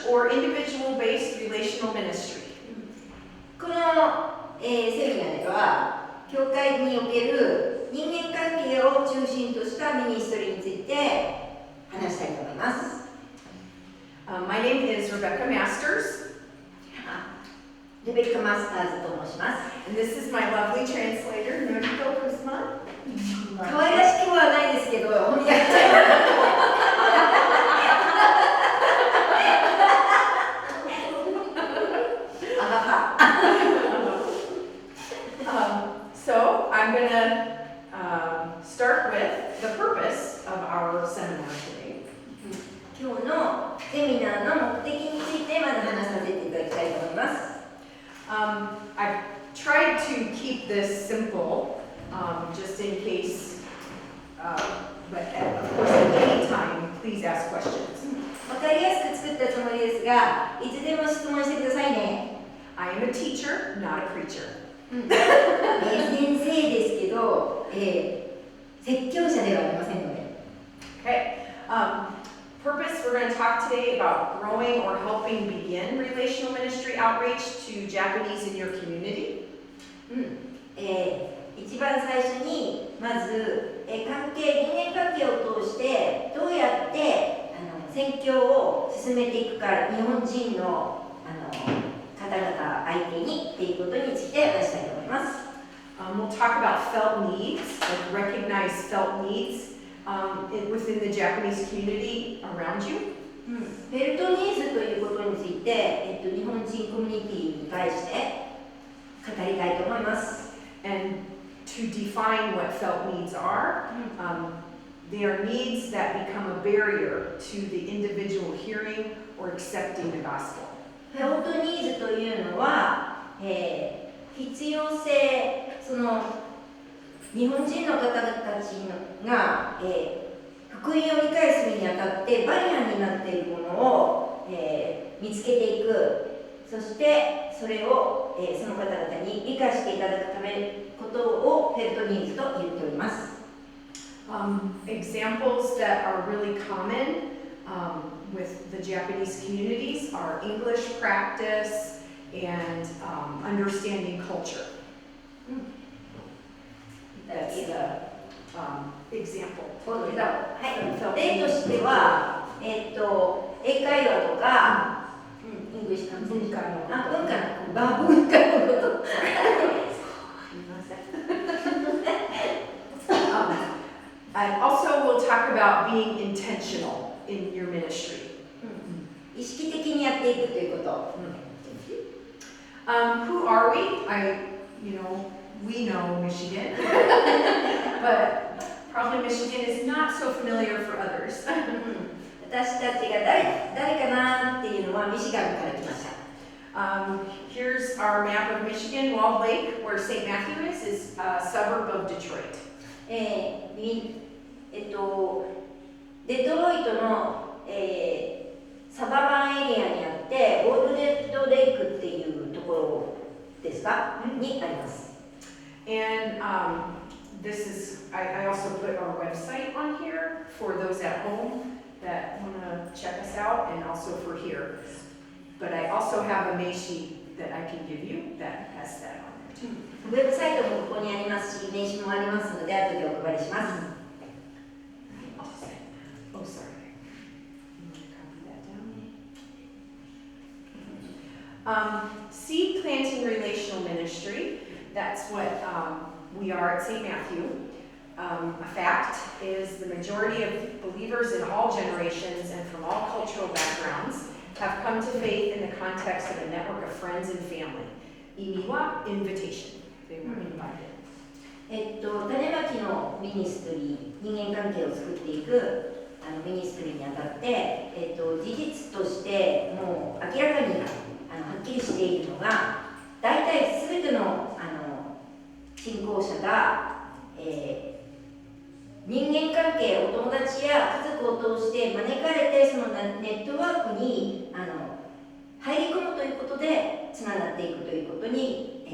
or individual-based relational ministry. この、セミナーでは教会における人間関係を中心としたミニストリーについて話したいと思います。My name is Becky Masters. レベッカ・マスターズと申します。And this is my lovely translator, Noriko Kusma. 可愛らしくはないですけど、翻訳ちゃSo I'm going to start with the purpose of our seminar today. 今日のセミナーの目的についてまず話させていただきたいと思います。I've tried to keep this simple, just in case, but of course at any time, please ask questions. わかりやすく作ったつもりですが、いつでも質問してくださいね。I am a teacher, not a preacher. 先生ですけど、説教者ではありませんので。Okay. Purpose, we're going to talk today about growing or helping begin relational ministry outreach to Japanese in your community. 一番最初にまず、人間関係を通してどうやって宣教を進めていくか、日本人の方々相手にっていうことについて話したいと思います。We'll talk about felt needs, like recognize felt needs within the Japanese community around you. フェルトニーズということについて、日本人コミュニティに対して語りたいと思います。And to define what felt needs are, they are needs that become a barrier to the individual hearing or accepting the gospel. フェルトニーズというのは、必要性、その日本人の方たちが、福音を理解するにあたってバリアになっているものを、見つけていく、そしてそれを、その方々に理解していただくためことをフェルトニーズと言っております。Examples that are really common with the Japanese communities are English practice and understanding culture. That's the example. 例としては、英会話とか、イングリッシュ文化のこと。Also, we'll talk about being intentional in your ministry. 意識的にやっていくということ。Who are we? We know Michigan, but probably Michigan is not so familiar for others. 私たちが誰かなっていうのはミシガンから来ました。Here's our map of Michigan. Walled Lake, where St. Matthew is a suburb of Detroit. デトロイトの、サババンエリアにあって、オールデッドレイクっていうところですか、にあります。And this is, I also put our website on here for those at home that want to check us out, and also for here. But I also have a Meishi that I can give you that has that on there too. ウェブサイトもここにありますし、名刺もありますので、後でお配りします。Oh, sorry. Seed planting relational ministry. That's what we are at St. Matthew. A fact is the majority of believers in all generations and from all cultural backgrounds have come to faith in the context of a network of friends and family. 意味は invitation. They were invited. 種まきのミニストリー、人間関係を作っていくミニストリーにあたって、事実としてもう明らかにはっきりしているのが、大体すべての信仰者が、人間関係、お友達や家族を通して招かれて、そのネットワークに入り込むということでつながっていくということに、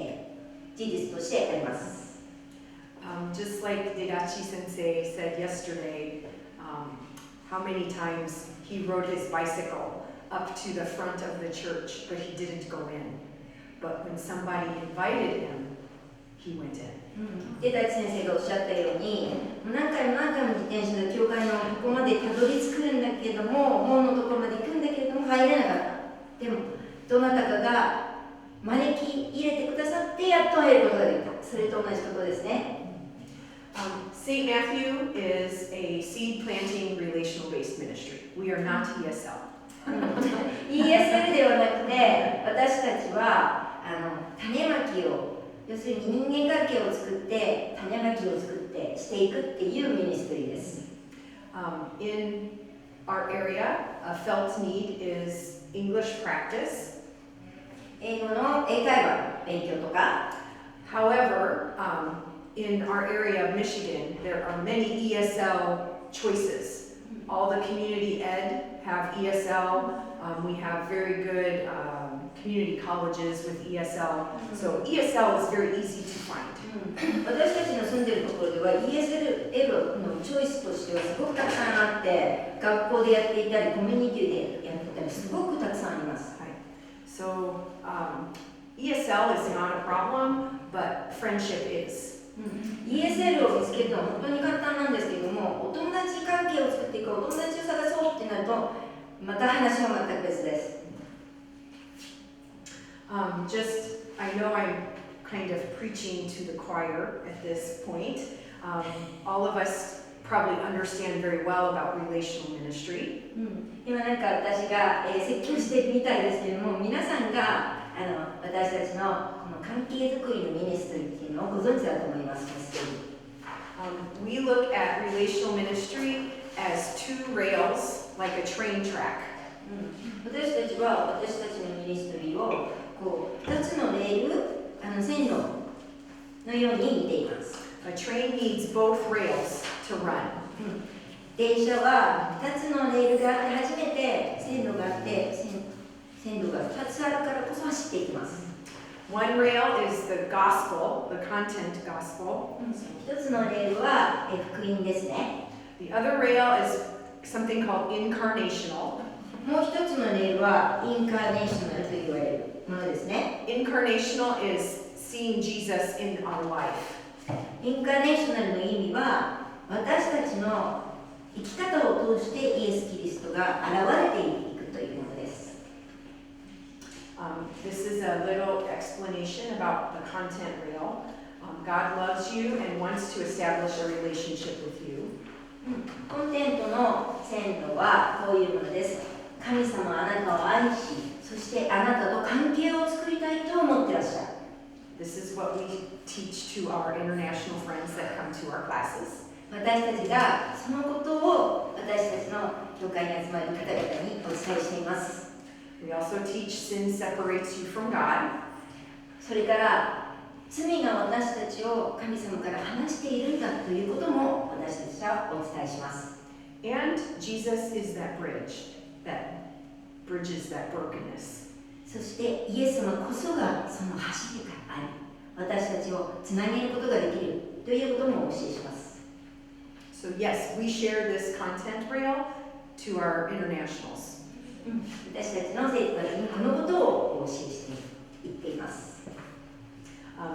事実としてあります。Just like Dedachi Sensei said yesterday, how many times he rode his bicycle up to the front of the church, but he didn't go in. But when somebody invited him, he went in. で、大地先生がおっしゃったように、何回も自転車で教会のここまでたどり着くんだけれども、門のところまで行くんだけれども入れなかった。でも、どなたかが招き入れてくださってやっと入ることができた。それと同じことですね。St. Matthew is a seed planting relational based ministry. We are not ESL. ESL ではなくて、私たちは種まきを、要するに人間関係を作って種まきを作ってしていくっていうミニストリーです。In our area, a felt need is English practice. 英語の英会話の勉強とか。However, in our area of Michigan, there are many ESL choices. All the community ed have ESL. We have very good community colleges with ESL. So ESL is very easy to find. 私たちの住んでいるところでは ESL のチョイスとしてはすごくたくさんあって、学校でやっていたり、コミュニティでやっていたり、すごくたくさんあります。So ESL is not a problem, but friendship is. ESL を見つけるのは本当に簡単なんですけども、お友達関係を作っていく、お友達を探そうってなると、また話は全く別です。I know I'm kind of preaching to the choir at this point. All of us probably understand very well about relational ministry. 今なんか私が、説教しているみたいですけども、皆さんが私たちのこの関係づくりのミニストリーっていうのをご存知だと思います。We look at relational ministry as two rails, like a train track. 私たちは私たちのミニストリーをこう2つのレール、線路のように見ています。A train needs both rails to run. 電車は2つのレールがあって初めて線路があって線路が2つあるからこそ走っていきます。One rail is the gospel, the content gospel. 1つのレールは福音ですね。The other rail is something called incarnational. もう1つのレールはインカーネーショナルと言われるものですね。Incarnational is seeing Jesus in our life. インカーネーショナルの意味は私たちの生き方を通してイエス・キリストが現れていくというものです。This is a little explanation about the content rail. God loves you and wants to establish a relationship with you. コンテントの線路はこういうものです。神様はあなたを愛し、そしてあなたと関係を作りたいと思ってらっしゃる。This is what we teach to our international friends that come to our classes. 私たちがそのことを私たちの教会に集まる方々にお伝えしています。We also teach sin separates you from God. それから罪が私たちを神様から離しているんだということも私たちはお伝えします。And Jesus is that bridge that bridges that brokenness. そしてイエス様こそがその橋であり、私たちをつなげることができるということもお教えします。So yes, we share this content rail to our internationals. 私たちの生徒たちにこのことをお教えしていっています。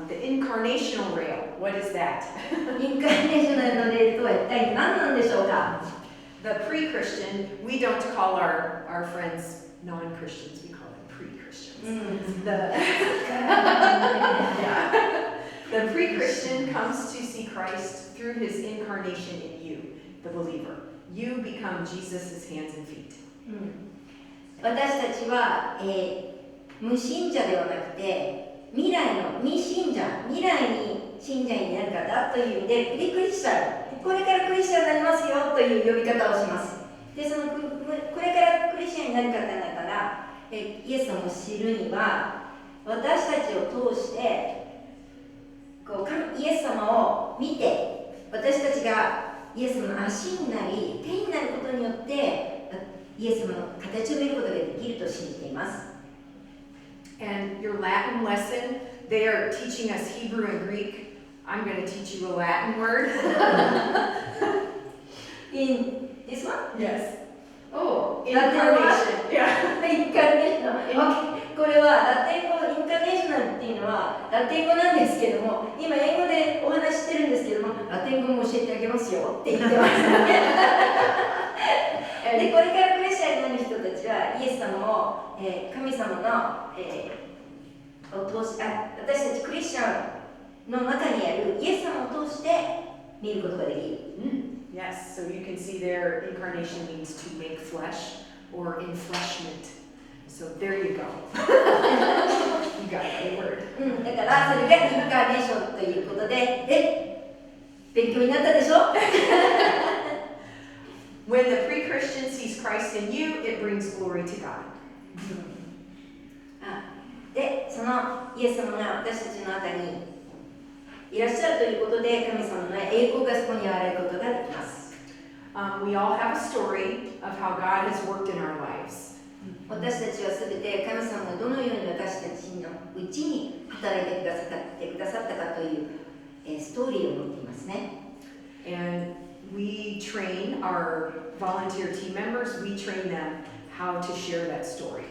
The incarnational rail, what is that? インカーネーショナルのレールとは一体何なんでしょうか？ The pre-Christian, we don't call our friends non-Christians, we call them pre-Christians. The pre-Christian comes to see Christ through his incarnation in you, the believer. You become Jesus' hands and feet. 私たちは、無信者ではなくて未来の未信者、未来に信者になる方という意味でプリクリスチャン、これからクリスチャンになりますよという呼び方をします。で、これからクリスチャンになる方々がイエス様を知るには私たちを通してイエス様を見て、私たちがイエス様の足になり手になることによってイエス様の形を見ることができると信じています。And your Latin lesson, they are teaching us Hebrew and Greek. I'm going to teach you a Latin word. In this one? Yes. Oh, Incarnation. Yeah. インカーネーショナル。これはラテン語、インカーネーショナルっていうのはラテン語なんですけども、今英語でお話ししてるんですけども、ラテン語も教えてあげますよって言ってますで、これからクリスチャンになる人たちはイエス様を、神様の、を通し私たちクリスチャンの中にあるイエス様を通して見ることができる。Yes, so you can see there incarnation means to make flesh or enfleshment. So there you go. You got the word. だからそれがインカーネーションということで、勉強になったでしょWhen the pre-Christian sees Christ in you, it brings glory to God. で、そのイエス様が私たちの中にいらっしゃるということで、神様の栄光がそこに現れることができます。We all have a story of how God has worked in our lives. 私たちはすべて神様がどのように私たちのうちに働いてくださったかという、ストーリーを持っていますね。And we train our volunteer team members, we train them how to share that story.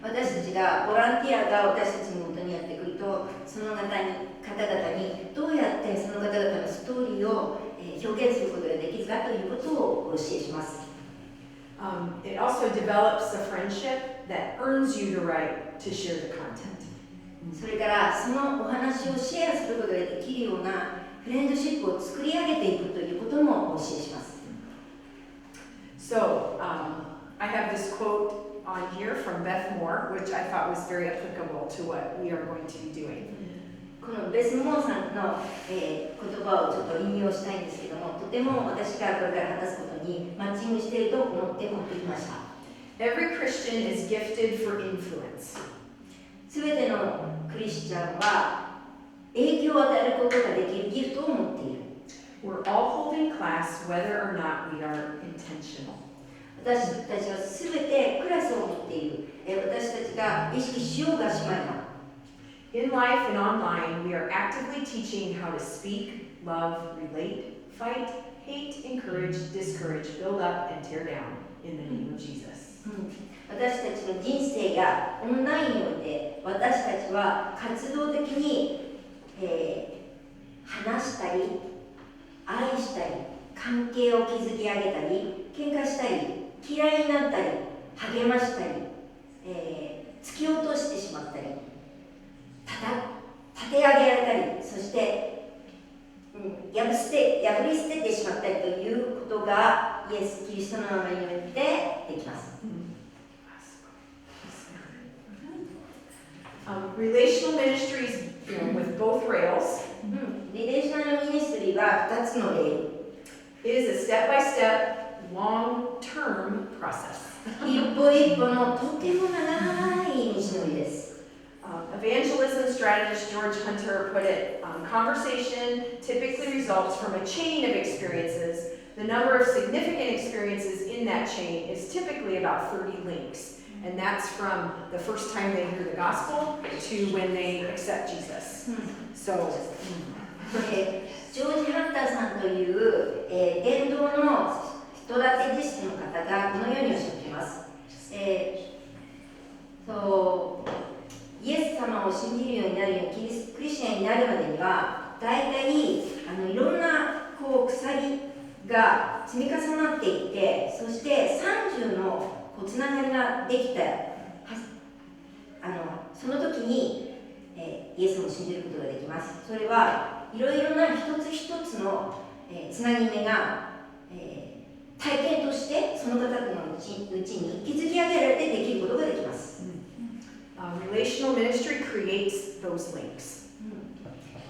私たちがボランティアが私たちのもとにやってくると、その方々にどうやってその方々のストーリーを表現することができるかということをお教えします。It also develops a friendship that earns you the right to share the content. それからそのお話をシェアすることができるようなフレンドシップを作り上げていくということもお教えします。So, I have this quote on here from Beth Moore, which I thought was very applicable to what we are going to be doing. このベス・モーさんの、言葉をちょっと引用したいんですけども、とても私がこれから話すことにマッチングしていると思って持ってきました。Every Christian is gifted for influence. すべてのクリスチャンは影響を与えることができるギフトを持っている。We're all holding class whether or not we are intentional. 私たちはすべてクラスを持っている。私たちが意識しようがしまいが。In life and online, we are actively teaching how to speak, love, relate, fight, hate, encourage, discourage, build up, and tear down in the name of Jesus. 私たちの人生やオンラインにおいて私たちは活動的に、話したり愛したり関係を築き上げたり喧嘩したり嫌いになったり励ましたり、突き落としてしまったり立て上げられたりそして、破り捨ててしまったりということがイエス・キリストの名前によってできます。Relational ministries with both rails. リレーショナルミニストリーは2つのレール。It is a step-by-step, long-term process. 一歩一歩のとても長い道のりです。Evangelism strategist George Hunter put it, conversation typically results from a chain of experiences. The number of significant experiences in that chain is typically about 30 links. And that's from the first time they hear the gospel to when they accept Jesus. So, ジョージ・ハンターさんという、伝道のストラテジストの方がこのようにおっしゃっています。イエス様を信じるようになるようにクリスチャンになるまでには大体いろんな鎖が積み重なっていってそして30のつながりができたその時に、イエス様を信じることができます。それはいろいろな一つ一つの、つなぎ目が、体験としてその方のうちに築き上げられてできることができます。Relational ministry creates those links.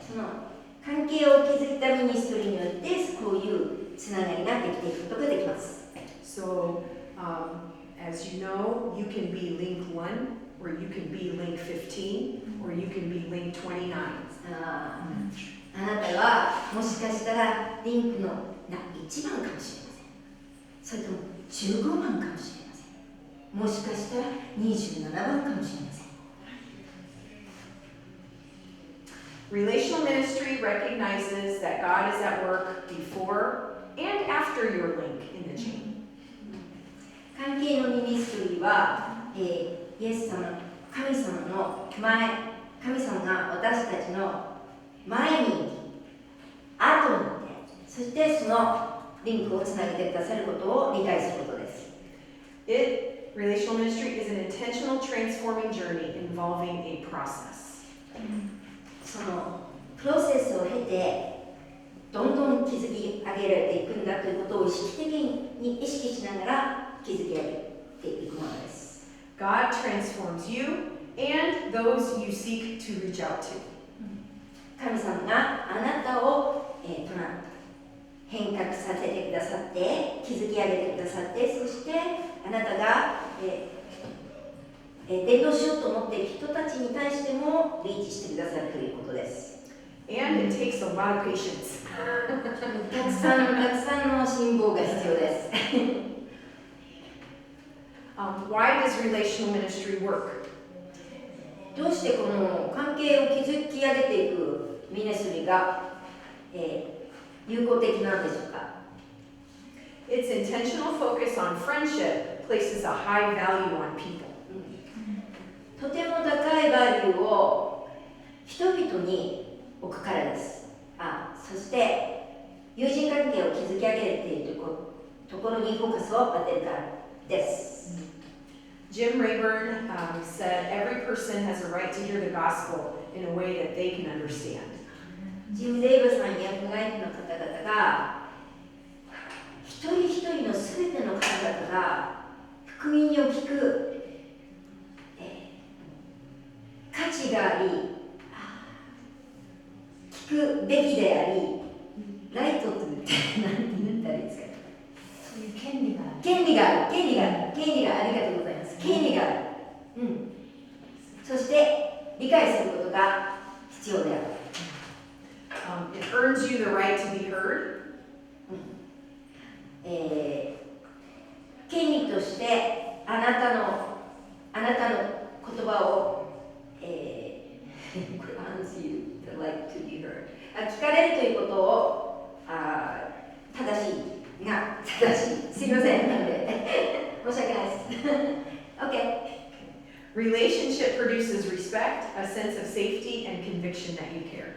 その関係を築いたミニストリーによってこういうつながりができていくことができます。So, as you know, you can be link 1, or you can be link 15, or you can be link 29. あなたはもしかしたらリンクの1番かもしれません。それとも15番かもしれません。もしかしたら27番かもしれません。Relational ministry recognizes that God is at work before and after your link in the chain. 関係のミニストリーはイエス様、神様の前、神様が私たちの前にいて、後にいて、そしてそのリンクをつなげてくださることを理解することです。Relational ministry is an intentional transforming journey involving a process. そのプロセスを経てどんどん築き上げられていくんだということを意識的に意識しながら築き上げていくものです。God transforms you and those you seek to reach out to. 神様があなたを、変革させてくださって築き上げてくださって、そしてあなたが、伝道しようと思っている人たちに対してもリーチしてくださるということです。And it takes a lot of patience. たくさんの辛抱が必要です。Why does relational ministry work? どうしてこの関係を築き上げていくミニストリーが、有効的なんでしょうか？ Its intentional focus on friendship places a high value on people. とても高いバリューを人々に置くからです。そして友人関係を築き上げているところにフォーカスを当てるからです。Jim Rayburn said every person has a right to hear the gospel in a way that they can understand. ジム・レイブさんや部外の方々が一人一人のすべての方々が福音を聞く、価値があり、聞くべきであり、ライトと言って何て言ったらいいですか？そういう権利がある。権利がある、ありがとうございます。権利がある。そして理解することが必要である。It earns you the right to be heard. 権利としてあなたの言葉を、earns you the right to be heard. 聞かれるということを正しい。すいません。なんで申し訳ないです。OK。Relationship produces respect, a sense of safety, and conviction that you care.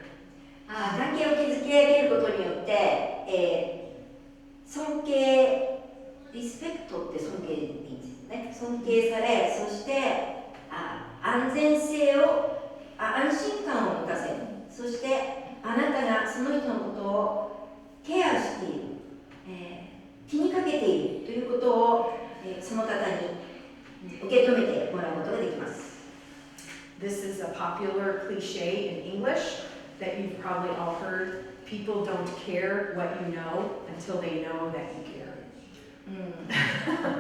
関係を築き上げることによって、尊敬、リスペクトって尊敬でいいんですね。尊敬され、そして安全性を、安心感を持たせる。そしてあなたがその人のことをケアしている、気にかけているということを、その方に受け止めてもらうことができます。This is a popular cliche in English that you've probably all heard. People don't care what you know until they know that you care.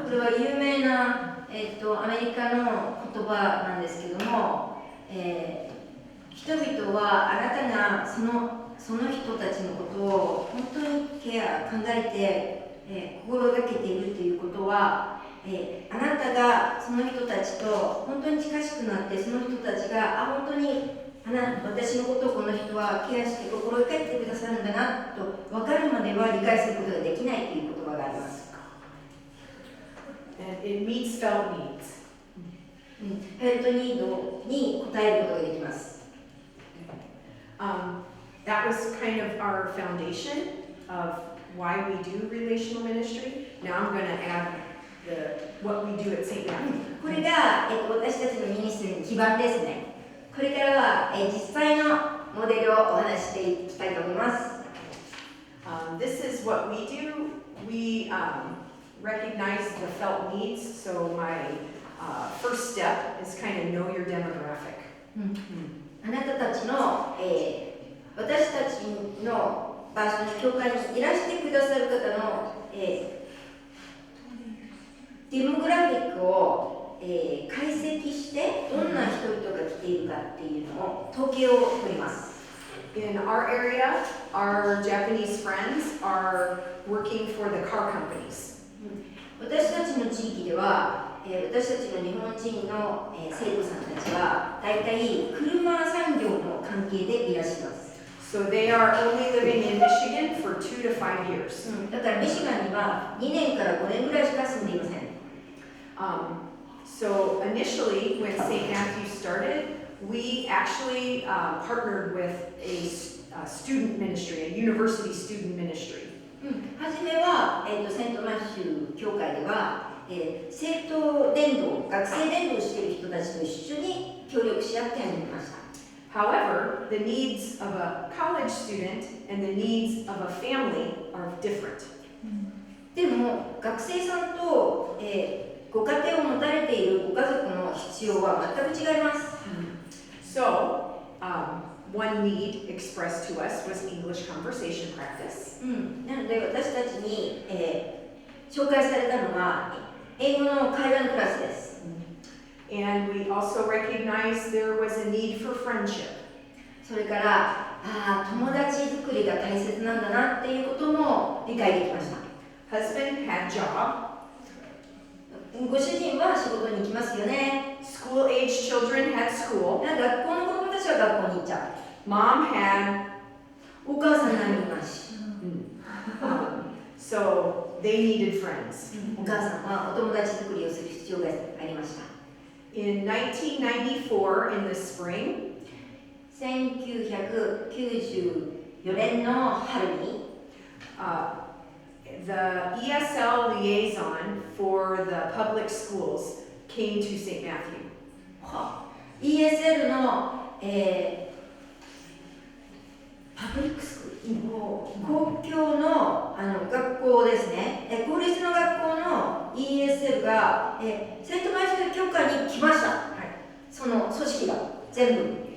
これは有名な、アメリカの言葉なんですけども、人々はあなたがその人たちのことを本当に考えて、心がけているということは、あなたがその人たちと本当に近しくなって、その人たちが本当に私のことをこの人はケアして心がけてくださるんだなと分かるまでは理解することができないという言葉があります。And it meets felt needs. フェルトニードに応えることができます。That was kind of our foundation of why we do relational ministry. Now I'm going to add what we do at St. Matthew. これが、私たちのミニストリーの基盤ですね。これからは、実際のモデルをお話ししていきたいと思います。This is what we do. We recognize the felt needs. So my first step is kind of know your demographic. あなたたちの、私たちの場所に教会にいらしてくださる方の、デモグラフィックを、解析してどんな人々が来ているかっていうのを統計を取ります。In our area, our Japanese friends are working for the car companies. 私たちの地域では、私たちの日本人の、生徒さんたちはだいたい車産業の関係でいらっしゃいます。So they are only living in Michigan for 2 to 5 years. だからミシガンには2年から5年ぐらいしか住んでいません。So initially, when St. Matthew started, we actually partnered with a student ministry, a university student ministry. はじめは、セントマシュー教会では、生徒伝道、学生伝道をしている人たちと一緒に協力し合って始めました。However, the needs of a college student and the needs of a family are different. でも、学生さんと、ご家庭を持たれているご家族の必要は全く違います。So, one need expressed to us was English conversation practice. なので、私たちに、紹介されたのが英語の会話のクラスです。And we also recognized there was a need for friendship. それから、友達作りが大切なんだなっていうことも理解できました。Husband had job. ご主人は仕事に行きますよね。School-aged children had school. 学校の子供たちは学校に行っちゃう。Mom had. お母さん何もなし。So they needed friends. お母さんはお友達作りをする必要がありました。In 1994, in the spring, 1994年の春に、the ESL liaison for the public schools came to St. Matthew. ESL の、パブリックスクール、公共の、学校ですね、公立の学校の ESL が、セントマイシュ教会に来ました。その組織が全部。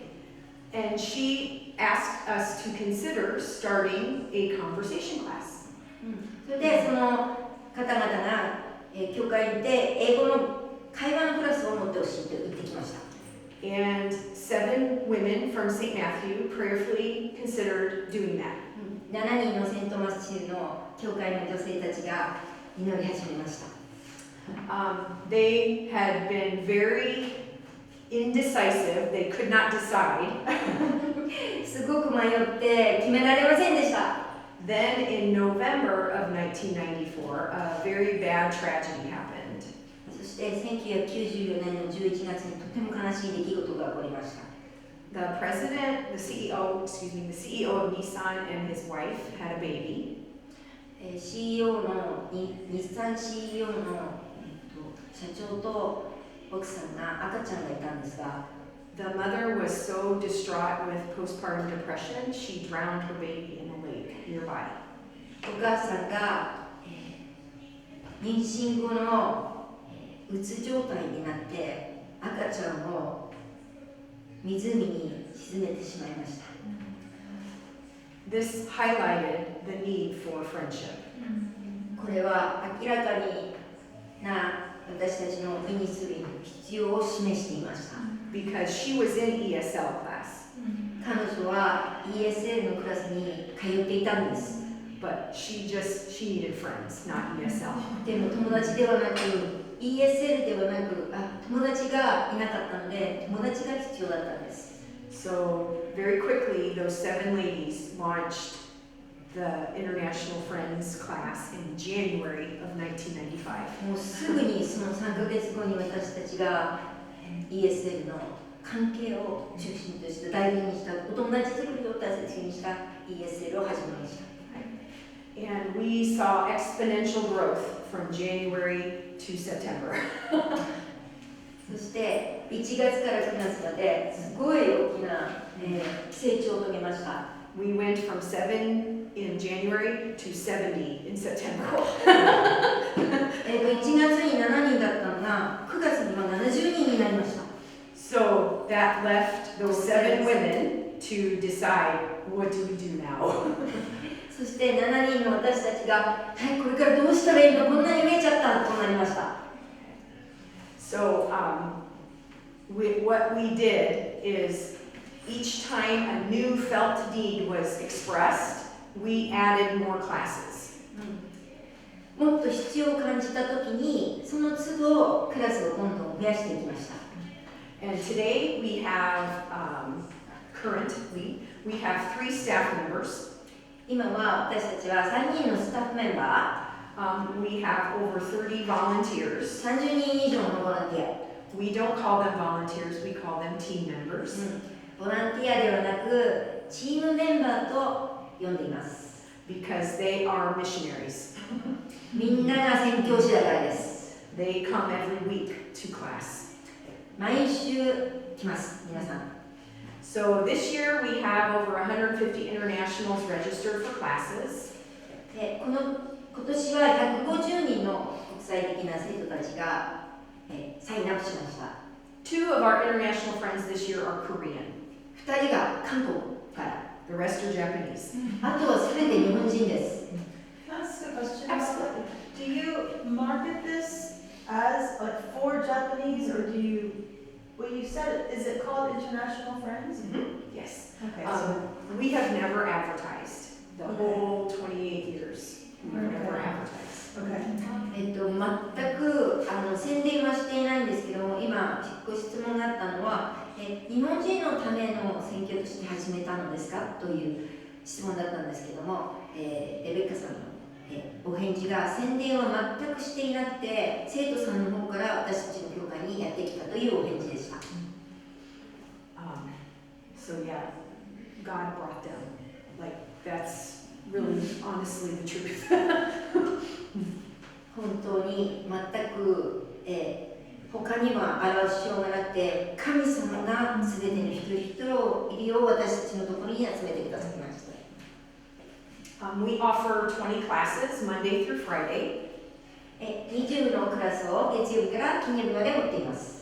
And she asked us to consider starting a conversation class. それでその方々が、教会にて英語の会話のクラスを持ってほしいと言ってきました。And 7 women from St. Matthew prayerfully considered doing that. 7人のセントマシューの教会の女性たちが祈り始めました。They had been very indecisive. They could not decide. すごく迷って決められませんでした。Then in November of 1994, a very bad tragedy happened. そして1994年の11月にとても悲しい出来事が起こりました。The president, the CEO of Nissan and his wife had a baby. CEO の日産 CEO の社長と奥さんが赤ちゃんがいたんですが、The mother was so distraught with postpartum depression, she drowned her baby in a lake nearby. お母さんが、妊娠後のうつ状態になって赤ちゃんを湖に沈めてしまいました。This highlighted the need for friendship. これは明らかにな私たちのミニストリーの必要を示していました。Because she was in ESL class. 彼女は ESL のクラスに通っていたんです。But she needed friends, not ESL. でも友達ではなく ESL ではなく友達がいなかったので友達が必要だったんです。So very quickly, those 7 ladies launched the International Friends class in January of 1995. もうすぐにその3ヶ月後に私たちが ESL の関係を中心とした大事にしたお友達作りを大切にした ESL を始めました。And we saw exponential growth from January to September. そして1月から9月まですごい大きな、成長を遂げました。We went from 7 in January to 70 in September. 1月に7人だったのが9月には70人になりました。So that left those 7 women to decide, what do we do now? そして7人の私たちが、これからどうしたらいいの、こんなに見えちゃったとなりました。So what we did is each time a new felt need was expressed, we added more classes. もっと必要を感じたときに、その都度クラスをどんどん増やしていきました。And today we have, currently, we have 3 staff members. 今は私たちは3人のスタッフメンバ We have over 30 volunteers. 30人以上のボランティア。We don't call them volunteers, we call them team members. ボランティアではなくチームメンバーと呼んでいます。Because they are missionaries. みんなが宣教師だからです。They come every week to class. 毎週来ます、皆さん。So this year we have over 150 internationals registered for classes. で今年は150人の国際的な生徒たちが、サインアップしました。Two of our international friends this year are Korean. 2人が韓国から。The rest are Japanese. あとは全て日本人です。Can I ask a question? Absolutely. Do you market this as like for Japanese, or do you? Well, you said is it called International Friends? Yes. Okay. So We have never advertised the whole 28 years. We've never advertised. okay. 全く宣伝はしていないんですけども、今ご質問があったのは、日本人のための選挙として始めたのですかという質問だったんですけども、レベッカさんの、お返事が宣伝は全くしていなくて、生徒さんの方から私たちの教会にやってきたというお返事でした。So yeah, God brought them. Like that's really honestly the truth. 本当に全く、他には表しようがなくて、神様が全ての一人一人いるよう私たちのところに集めてくださいました。We offer 20 classes Monday through Friday. 20のクラスを月曜日から金曜日まで持っています。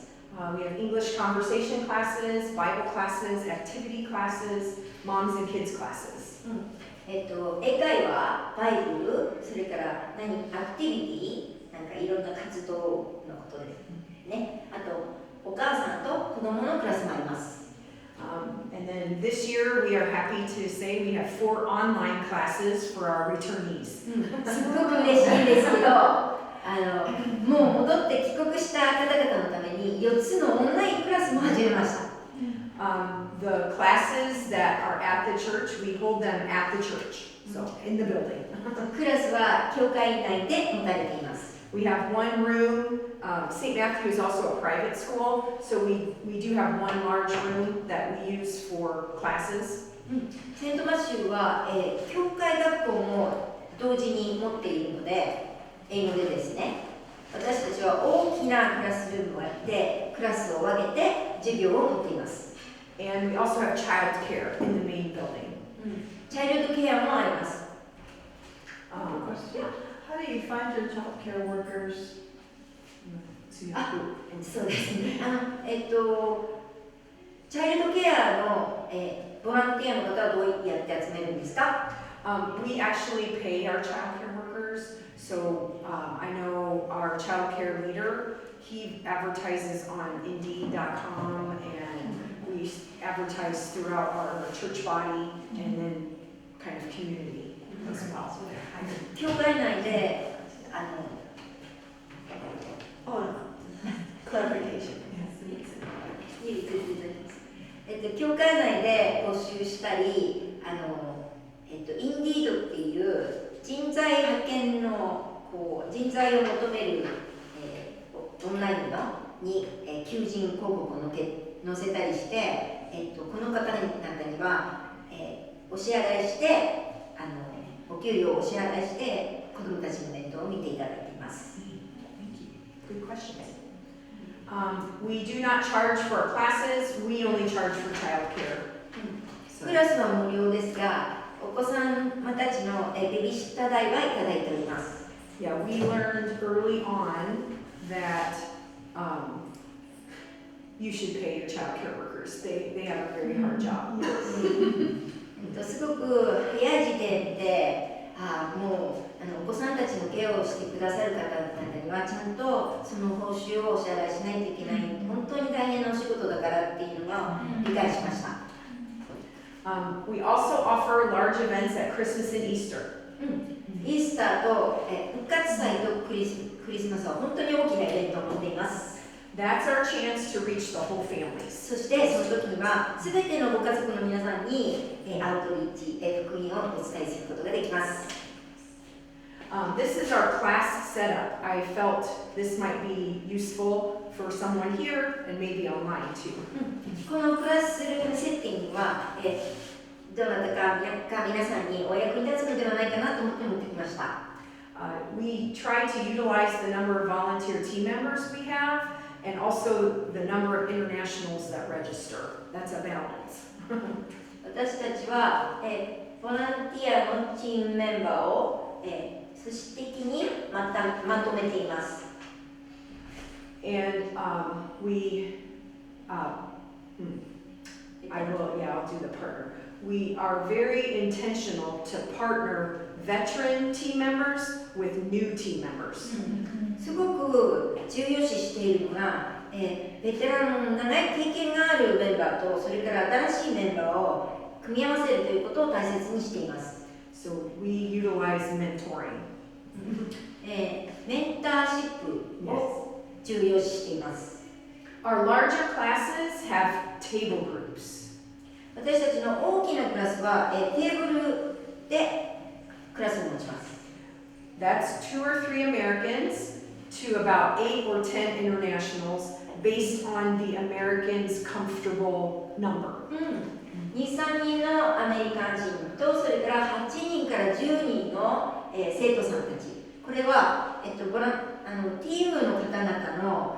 We have English conversation classes, Bible classes, activity classes, moms and kids classes. 英会話、バイブル、それからアクティビティ、なんかいろんな活動のことですね。あと、お母さんと子供のクラスもあります。And then this year we are happy to say we have 4 online classes for our returnees. すっごく嬉しいんですけど、もう戻って帰国した方々のために4つのオンラインクラスも始めました。The classes that are at the church, we hold them at the church, so in the building. クラスは教会内で持たれています。We have one room. St. Matthew is also a private school, so we do have one large room that we use for classes. セントマシューは、教会学校も同時に持っているので、英語でですね、私たちは大きなクラスルームがあって、クラスを分けて授業を持っています。And we also have child care in the main building. チャイルドケアもあります。How do you find your child care workers? そうですね。チャイルドケアの、ボランティアの方はどうやって集めるんですか？ We actually pay our child care workers. So I know our child care leader, he advertises on Indeed.com, and we advertise throughout our church body and then kind of community as well. 教会内でClarification. 教会内で募集したり、Indeed っていう人材派遣の人材を求める、オンラインに、求人広告を載せたりして、この方々には、お支払いしてお給料をお支払いして子どもたちの面倒を見ていただいています。Good question. We do not charge for our classes. We only charge for child care. クラスは無料ですが、お子さんたちのベビーシッター代はいただいております。Yeah, we learned early on that you should pay your child care workers. They have a very hard job. すごく早い時点で、もうお子さんたちのケアをしてくださる方々にはちゃんとその報酬をお支払いしないといけない、本当に大変なお仕事だからっていうのは理解しました。We also offer large events at Christmas and Easter. イースターと復活祭とクリスマスは本当に大きなイベントを持っています。That's our chance to reach the whole families. そしてその時には全てのご家族の皆さんにアウトリーチ、福音をお伝えすることができます。This is our class setup. I felt this might be useful for someone here and maybe online too. このクラスルームセッティングは、どなたか皆さんにお役に立つのではないかなと思って持ってきました。We try to utilize the number of volunteer team members we have and also the number of internationals that register. That's a balance. 私たちは、ボランティアのチームメンバーを、組織的にまとめています。And I'll do the partner. We are very intentional to partner veteran team members with new team members. すごく重要視しているのが、ベテランの長い経験があるメンバーとそれから新しいメンバーを組み合わせるということを大切にしています。So we utilize mentoring. メンターシップを重要視しています。Our larger classes have table groups. 私たちの大きなクラスは、テーブルでクラスを持ちます。That's 2 or 3 Americans to about 8 or 10 internationals based on the Americans' comfortable number. 2、3人のアメリカ人とそれから8人から10人の、生徒さんたち。これは、ティームの方々の、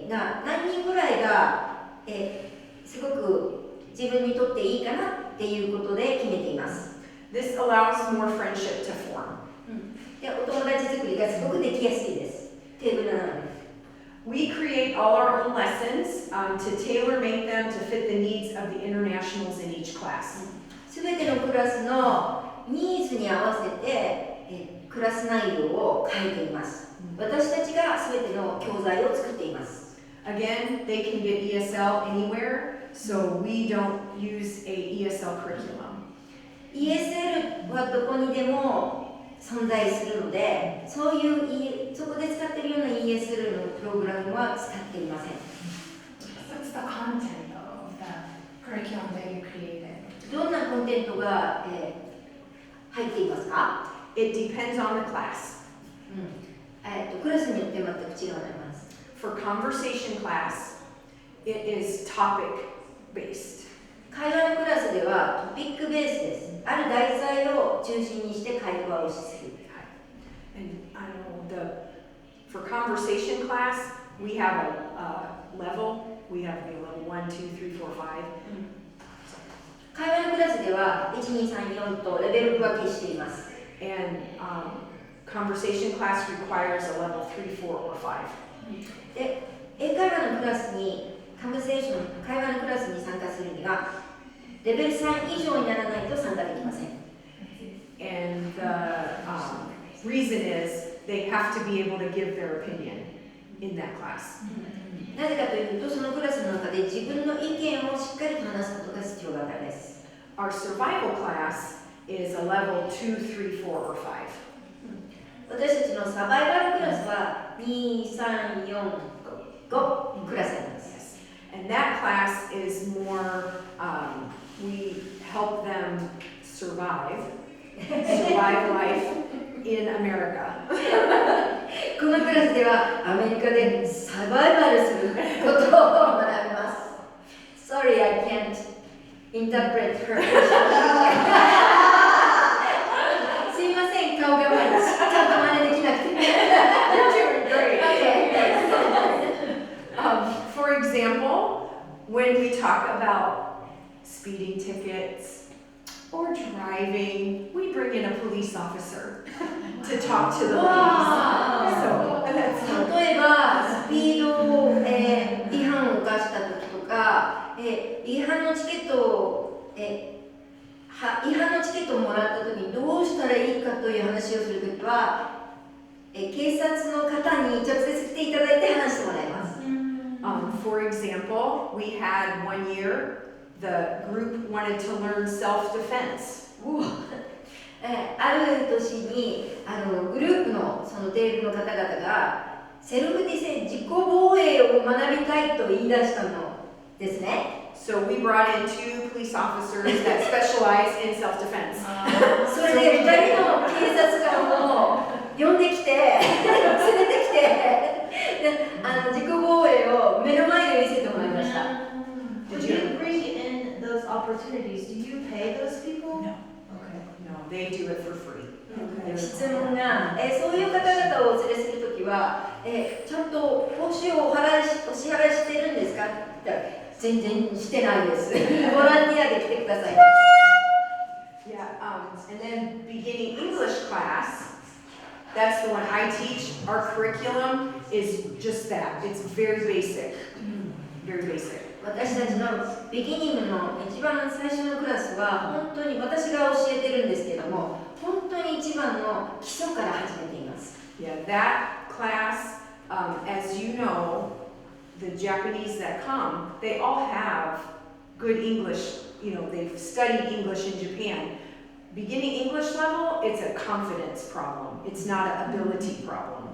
が何人ぐらいが、すごく自分にとっていいかなっていうことで決めています。This allows more friendship to form. で、お友達作りがすごくできやすいです。テーブルなので。We create all our own lessons to tailor-make them to fit the needs of the internationals in each class. すべてのクラスのニーズに合わせて、クラス内容を変えています。私たちがすべての教材を作っています。Again, they can get ESL anywhere, so we don't use a ESL curriculum. ESL はどこにでも存在するので、そこで使っているような ESL のプログラムは使っていません。What's the content of the curriculum that you created? どんなコンテントが、入っていますか？ It depends on the class. クラスによって全く違います。For conversation class, it is topic-based. 会話のクラスではトピックベースです。ある題材を中心にして会話をする。And I know for conversation class, we have a level. We have level 1, 2, 3, 4, 5. 会話のクラスでは1、2、3、4とレベル分けしています。And conversation class requires a level 3, 4, or 5. で、英会話のクラスに会話のクラスに参加するにはレベル3以上にならないと参加できません。And the reason is they have to be able to give their opinion in that class. なぜかというと、そのクラスの中で自分の意見をしっかりと話すことが必要だからです。Our survival class is a level 2, 3, 4, or 5. 私たちのサバイバルクラスは2、3、4、5クラスあります。And that class is more, we help them survive life in America. このクラスではアメリカでサバイバルすることを学びます。Sorry, I can't interpret her. すいません、顔がちゃんと真似できなくて。You're doing great. Okay. For example, when we talk about speeding tickets or driving, we bring in a police officer to talk to the police. Wow. So that's 例えばスピード、違反を犯した時とか、違反のチケットを、もらった時にどうしたらいいかという話をする時は、警察の方に直接来ていただいて話してもらいます。For example, we had one year, the group wanted to learn self-defense. ある年にグループのそのテーブルの方々がセルフディフェンス、自己防衛を学びたいと言い出したのですね。So we brought in 2 police officers that specialize in self-defense. それで2人の警察官を呼んできて連れてきてで自己防衛を目の前で見せてもらいました。 When you bring in those opportunities, do you pay those people? No. Okay. No, they do it for free. 質問が、そういう方々をお連れするときは、ちゃんと報酬をお支払いしてるんですかって言ったら全然してないです。ボランティアで来てください。Yeah, and then beginning English class, that's the one I teach. Our curriculum is just that. It's very basic. Very basic. 私たちのビギニングの一番最初のクラスは本当に私が教えてるんですけども、本当に一番の基礎から始めています。Yeah, that class, as you know, the Japanese that come, they all have good English. You know, they've studied English in Japan. Beginning English level, it's a confidence problem. It's not an ability problem.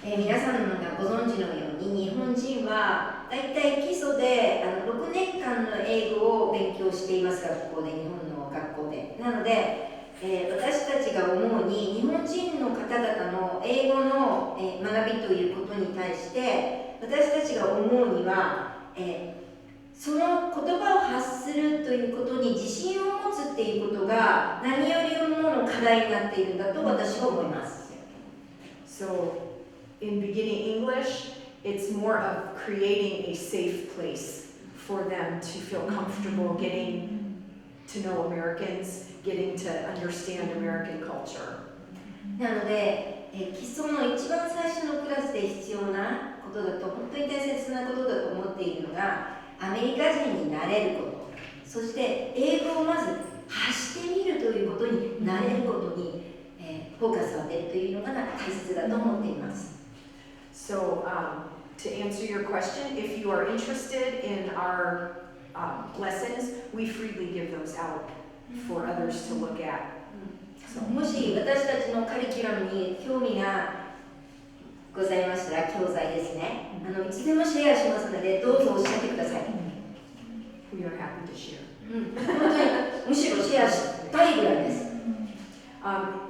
皆さんがご存知のように日本人はだいたい基礎で6年間の英語を勉強しています。学校で、日本の学校で。なので、私たちが思うに日本人の方々の英語の、学びということに対して私たちが思うには、その言葉を発するということに自信を持つっていうことが何よりもの課題になっているんだと私は思います。 So, in beginning English, it's more of creating a safe place for them to feel comfortable getting to know Americans, getting to understand American culture. なので、基礎の一番最初のクラスで必要なことだと、本当に大切なことだと思っているのが、アメリカ人になれること、そして英語をまず発してみるということになれることに、フォーカスを当てるというのが大切だと思っています。So, to answer your question, if you are interested in our lessons, we freely give those out for others to look at. もし私たちのカリキュラムに興味がございましたら、教材ですね。いつでもシェアしますので、どうぞおっしゃってください。We are happy to share. 本当にむしろシェアしたいぐらいです。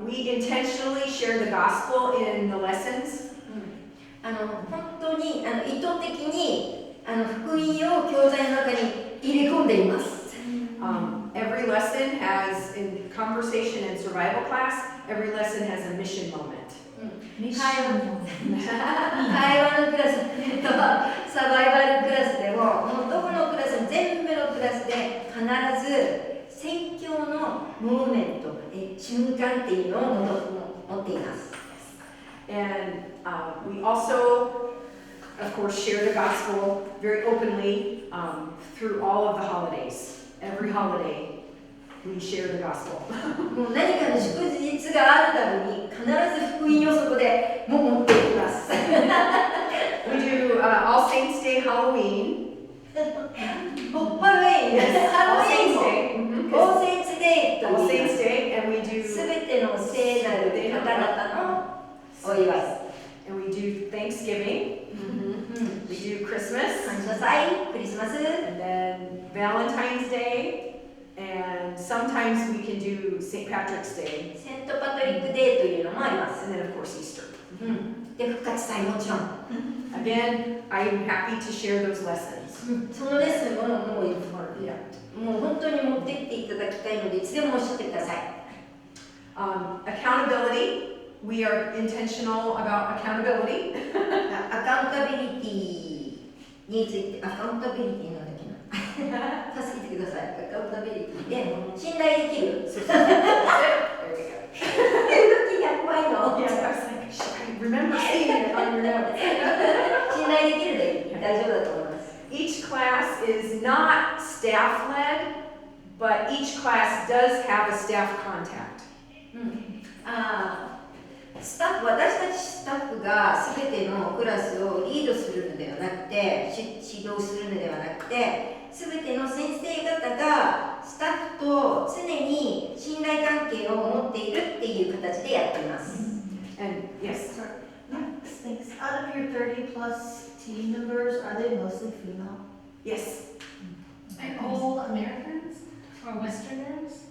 We intentionally share the gospel in the lessons. 本当に意図的に福音を教材の中に入れ込んでいます。Every lesson has, in conversation and survival class, every lesson has a mission moment. 会話のクラスとサバイバルクラスでも、もうどこのクラスも全部のクラスで必ず宣教のムーブメント、瞬間っていうのを持っています。And we also, of course, share the gospel very openly through all of the holidays. Every holiday, we share the gospel. もう何かの祝日があるたびに必ず福音をそこでも持っていきます。We do All Saints Day, Halloween. ハロウィーンです。ハロウィーンもオーセンツデイと All 言いま Saints す。 Day, and we do すべての聖なる方々のお祝い。and we do Thanksgiving. We do Christmas, 感謝祭、クリスマス、 and then Valentine's Day, and sometimes we can do St. Patrick's Day, セントパトリックデーというのもあります。 and then of course Easter. で、復活祭もちろん。 Again, I'm happy to share those lessons. そのレッスンももう Yeah. もう本当に持ってっていただきたいので、いつでもおっしゃってください。Accountability. We are intentional about accountability. アカウンタビリティについて、アカウンタビリティなんだっけな。助けてください。アカウンタビリティで信頼できる。 There we go. 動きが怖いの。 Yes, I was like, I remember seeing it on your notes. 信頼できるで大丈夫だと思います。 Each class is not staff-led, but each class does have a staff contact. 私たちスタッフが全てのクラスをリードするのではなくて、指導するのではなくて、全ての先生方がスタッフと常に信頼関係を持っているっていう形でやっています。And yes, Thanks. Out of your 30 plus team members, are they mostly female? Yes. And all Americans or Westerners?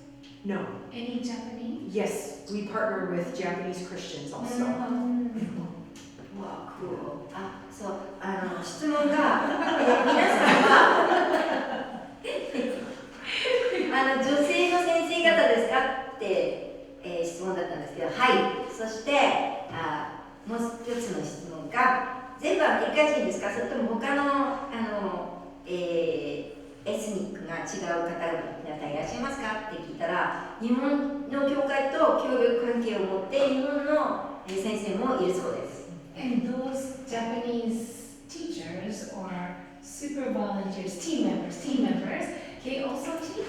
No. Any Japanese? Yes. We partner with Japanese Christians also. わあ、そう、質問が、皆さんは女性の先生方ですかって、質問だったんですけど、はい。そしてもう一つの質問が、全部アメリカ人ですか、それとも他のエスニックが違う方々いらっしゃいますかって聞いたら、日本の教会と協力関係を持って日本の先生もいるそうです。And those Japanese teachers or super volunteers, team members, they also teach?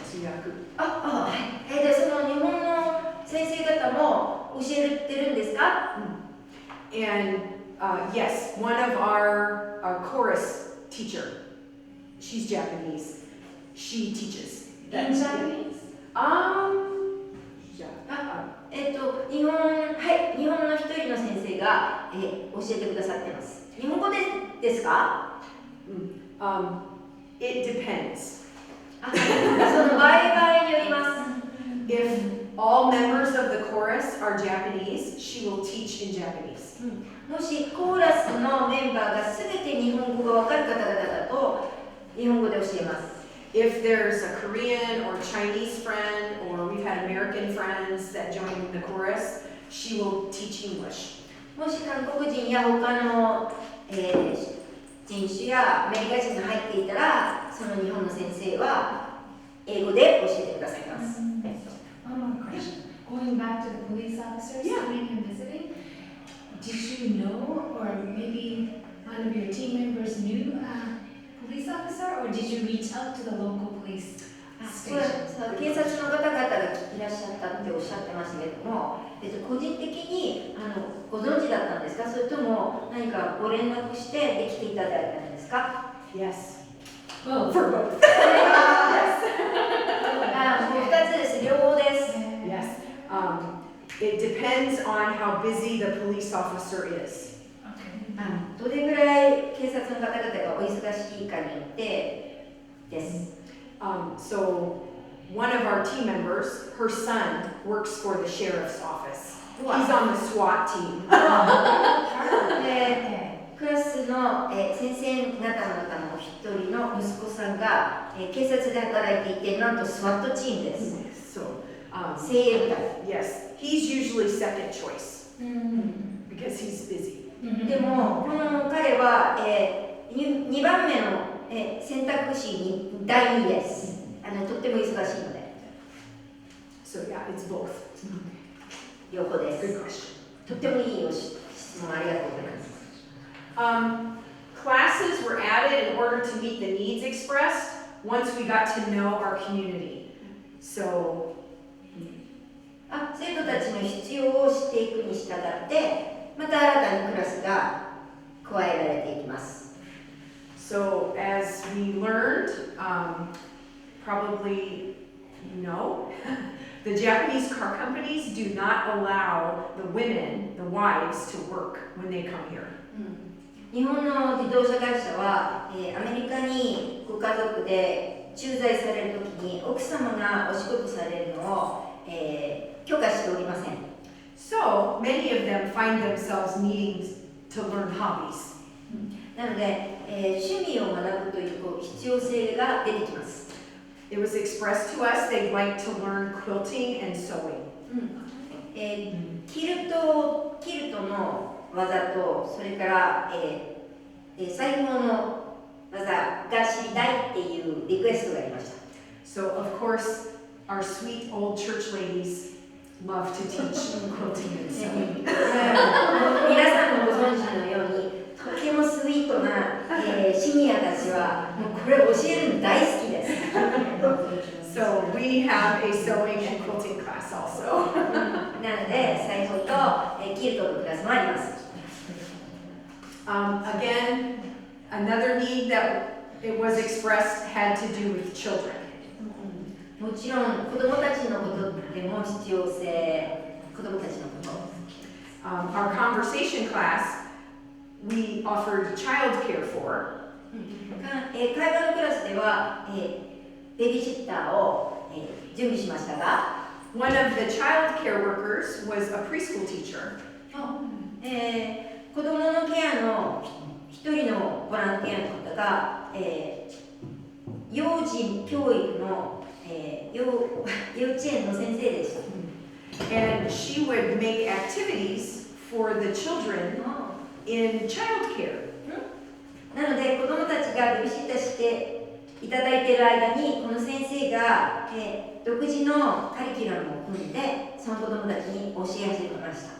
通訳。はい。で、その日本の先生方も教えてるんですか？ And yes, one of our chorus teacher, she's Japanese. She teaches. In Japanese? Yeah. 日本の一人の先生が、教えてくださってます。日本語ですか？It depends. その場合によります。If all members of the chorus are Japanese, she will teach in Japanese. もしコーラスのメンバーがすべて日本語がわかる方々だと日本語で教えます。If there's a Korean or Chinese friend, or we've had American friends that join the chorus, she will teach English. もし韓国人や他の、人種やアメリカ人が入っていたら、その日本の先生は英語で教えてくださいます。One more question. Going back to the police officers Yeah. coming and visiting, did you know, or maybe one of your team members knew a police officer, or did you reach out to the local police そう station? 警察の方々がいらっしゃったっておっしゃってましたけれども、個人的にご存知だったんですか、それとも何かご連絡してできていただいたんですか？ Yes. Both. For both. もう2つです、両方です。 Yes. It depends on how busy the police officer is. Okay. どれぐらい警察の方々がお忙しいかによってです。So one of our team members, her son works for the sheriff's office. He's on the SWAT team. でクラスの、先生方の中の一人の息子さんが、警察で働いていて、なんとスワットチームです。 So 精鋭部隊。 yes, he's usually second choice because he's busy. でも、この彼は、2番目の、選択肢に第2です。とっても忙しいので。 So yeah, it's both. 両方で Good す。 question. とってもいい質問ありがとうございます。Classes were added in order to meet the needs expressed once we got to know our community. So 生徒たちの必要を知っていくに従って、また新たにクラスが加えられていきます。So as we learned, probably you know, the Japanese car companies do not allow the women, the wives, to work when they come here. 日本の自動車会社は、アメリカにご家族で駐在されるときに奥様がお仕事されるのを、許可しておりません。So many of them find themselves needing to learn hobbies. なので、趣味を学ぶという必要性が出てきます。It was expressed to us they'd like to learn quilting and sewing. キルトの技と、それから、裁縫の技が知りたいっていうリクエストがありました。 So of course, our sweet old church ladies love to teach quilting and sewing. 皆さんもご存知のように、とてもスイートな、シニアたちはもうこれ教えるの大好きです。So we have a sewing and quilting class also. なので、裁縫と、キルトのクラスもあります。Again, another need that it was expressed had to do with children. もちろん子どもたちのことでも必要性、子どもたちのこと。Our conversation class, we offered childcare for, 会話のクラスでは、ベビーシッターを、準備しましたが、one of the child care workers was a preschool teacher. 子どものケアの一人のボランティアの方が、幼児教育の、幼稚園の先生でした。And she would make activities for the children in child care. なので子どもたちがベビーシッターしていただいている間にこの先生が、独自のカリキュラムを組んでその子どもたちに教え始めました。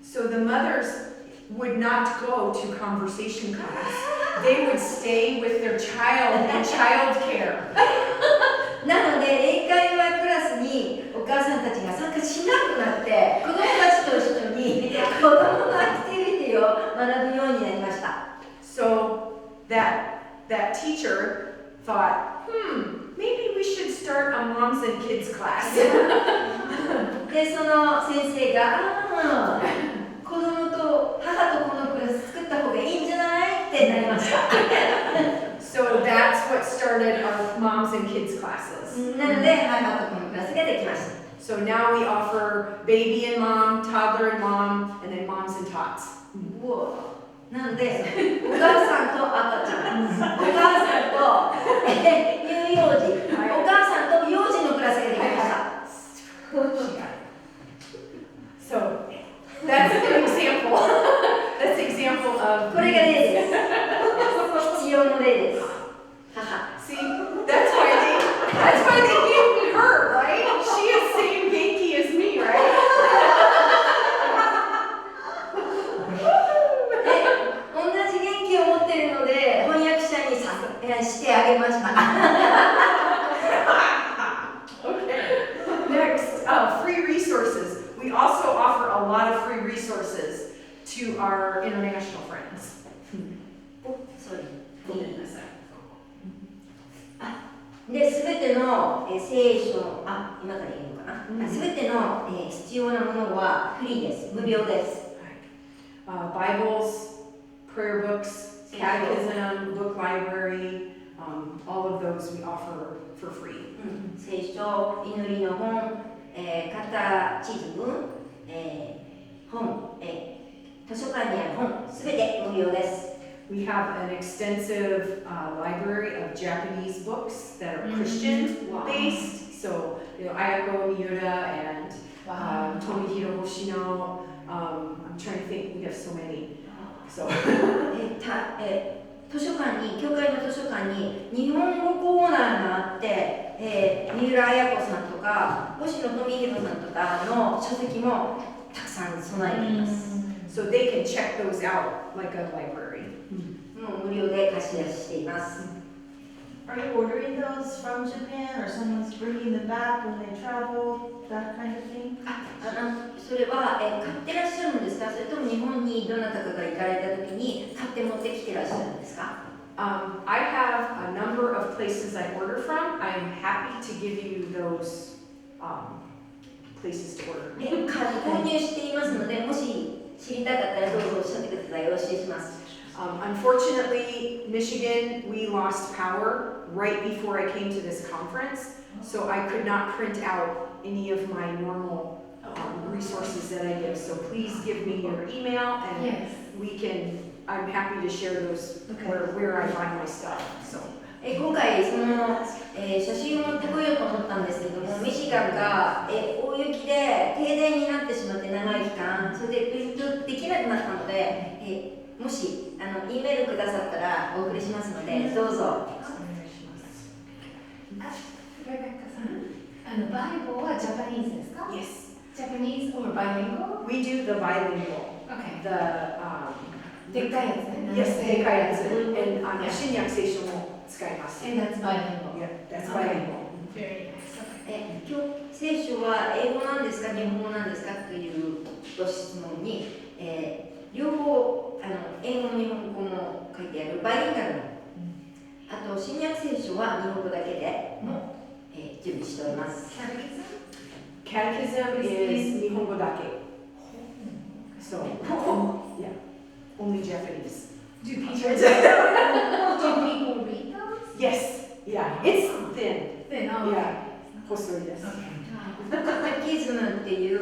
So the mothers would not go to conversation class. They would stay with their child in child care. なので英会話クラスにお母さんたちが参加しなくなって子どもたちと一緒に子どものアクティビティを学ぶようになりました。 So that teacher thought, maybe we should start a moms and kids class. でその先生が子供と母と子のクラス作った方がいいんじゃないってなりました。 So that's what started our moms and kids classes. なので母と子のクラスができました。 So now we offer baby and mom, toddler and mom, and then moms and tots. なのでお母さんと赤ちゃん、お母さんと乳幼児、お母さんと幼児のクラスができました。 So that's an example. That's an example of. これが例です。必要の例です。母。 See, that's why they gave me her, right? She is same Becky as me, right? 同じ元気を持っているので翻訳者にしてあげました。 Okay. Next, free resources. We also offer a lot of free resources to our international friends. で、すべての聖書、今から言うのかな。すべての必要なものはフリーです。無料です。Bibles, prayer books, catechism, book library, all of those we offer for free. 聖書、祈りの本、カタチズム、本、図書館にある本、すべて無料です。We have an extensive library of Japanese books that are Christian-based. So, Ayako Miura and Tomihiro Hoshino. I'm trying to think. We have so many. So. 図書館に、教会の図書館に日本語コーナーがあって、三浦綾子さんとか星野富弘さんとかの書籍もたくさん備えています。So they can check those out like a library. もう無料で貸し出ししています。 Are you ordering those from Japan or someone's bringing them back when they travel, that kind of thing? それは、買ってらっしゃるんですか？それとも日本にどなたかが行かれた時に買って持ってきてらっしゃるんですか？ I have a number of places I order from. I'm happy to give you those places to order. 購入していますので、もし知りたかったらどうぞおっしゃってください。よろしくお願いします。 Unfortunately, Michigan, we lost power right before I came to this conference, so I could not print out any of my normal resources that I give. So please give me your email, and I'm happy to share those where I find my stuff. So. 今回その、写真を持ってこようと思ったんですけども、ミシガンが、大雪で停電になってしまって長い期間、それでプリントできなくなったので、もしEメールくださったらお送りしますので、どうぞ。レベッカさん、バイブルはジャパニーズですか？ Yes. Japanese or bilingual? We do the bilingual. Okay. The でっかいやつね。 yes, でかいやつ。And 新約聖書も使います。 And that's bilingual. Yeah, that's bilingual. Very nice. Okay. 今日聖書は英語なんですか日本語なんですかというご質問に、両方英語も日本語も書いてあるバイリンガルの、あと新約聖書は日本語だけでも、準備しております。 Catechism is 日本語だけ. So, yeah, only Japanese. Do people つもりです。カテキズムっていう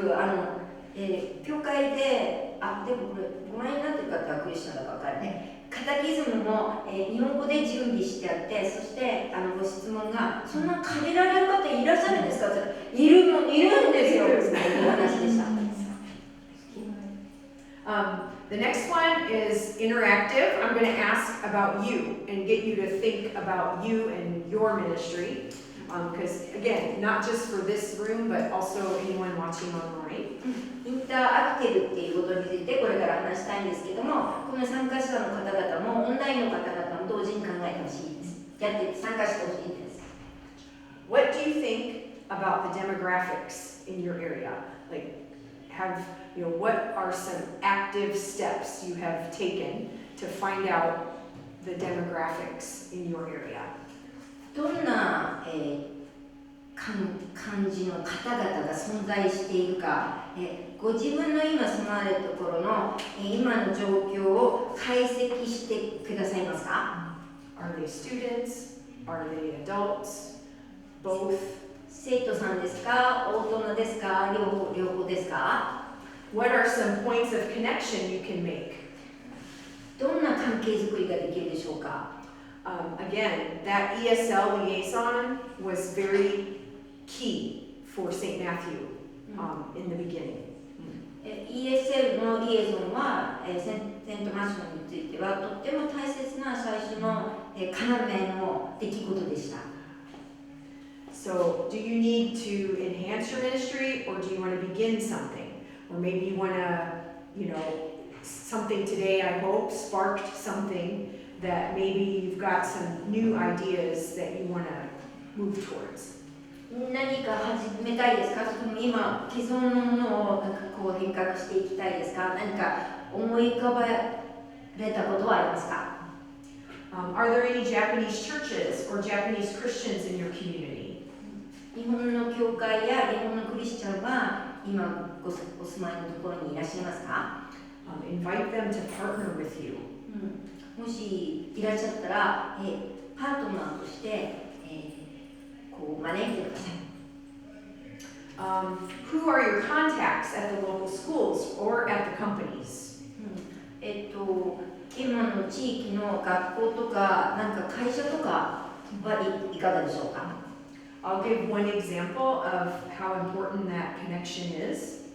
教会で、でもこれご覧になってる方はクリスチャンだか分かるね。カテキズムも、日本語で準備してあって、そしてご質問がそんな借りられる方いらっしゃるんですかって言ったら、いるんですよっていう話でした。The next one is interactive. I'm going to ask about you and get you to think about you and your ministry. Because again, not just for this room, but also anyone watching online. インターアクティブっていうことについてこれから話したいんですけども、この参加者の方々もオンラインの方々も同時に考えてほしいです。やって参加してほしいです。What do you think about the demographics in your area? Like, what are some active steps you have taken to find out the demographics in your area? どんな、感じの方々が存在しているか、ご自分の今住まれるところの、今の状況を解析してくださいますか？ Are they students? Are they adults? Both? 生徒さんですか？大人ですか？両方ですか？ What are some points of connection you can make? どんな関係づくりができるでしょうか？ Again, that ESL liaison was very key for St. Matthew in the beginning. ESL のリエゾンは、セントマシュについてはとっても大切な最初の、要の出来事でした。So, do you need to enhance your ministry, or do you want to begin something? Or maybe you want to, something today, I hope, sparked something that maybe you've got some new ideas that you want to move towards. 何か始めたいですか？それとも今既存のものを変革していきたいですか？何か思い浮かばれたことはありますか？ Are there any Japanese churches or Japanese Christians in your community? 日本の教会や日本のクリスチャンは今お住まいのところにいらっしゃいますか？ Invite them to partner with you. もしいらっしゃったら、パートナーとして、招いてください。Who are your contacts at the local schools or at the companies? 今の地域の学校とか、なんか会社とかはいかがでしょうか？ I'll give one example of how important that connection is.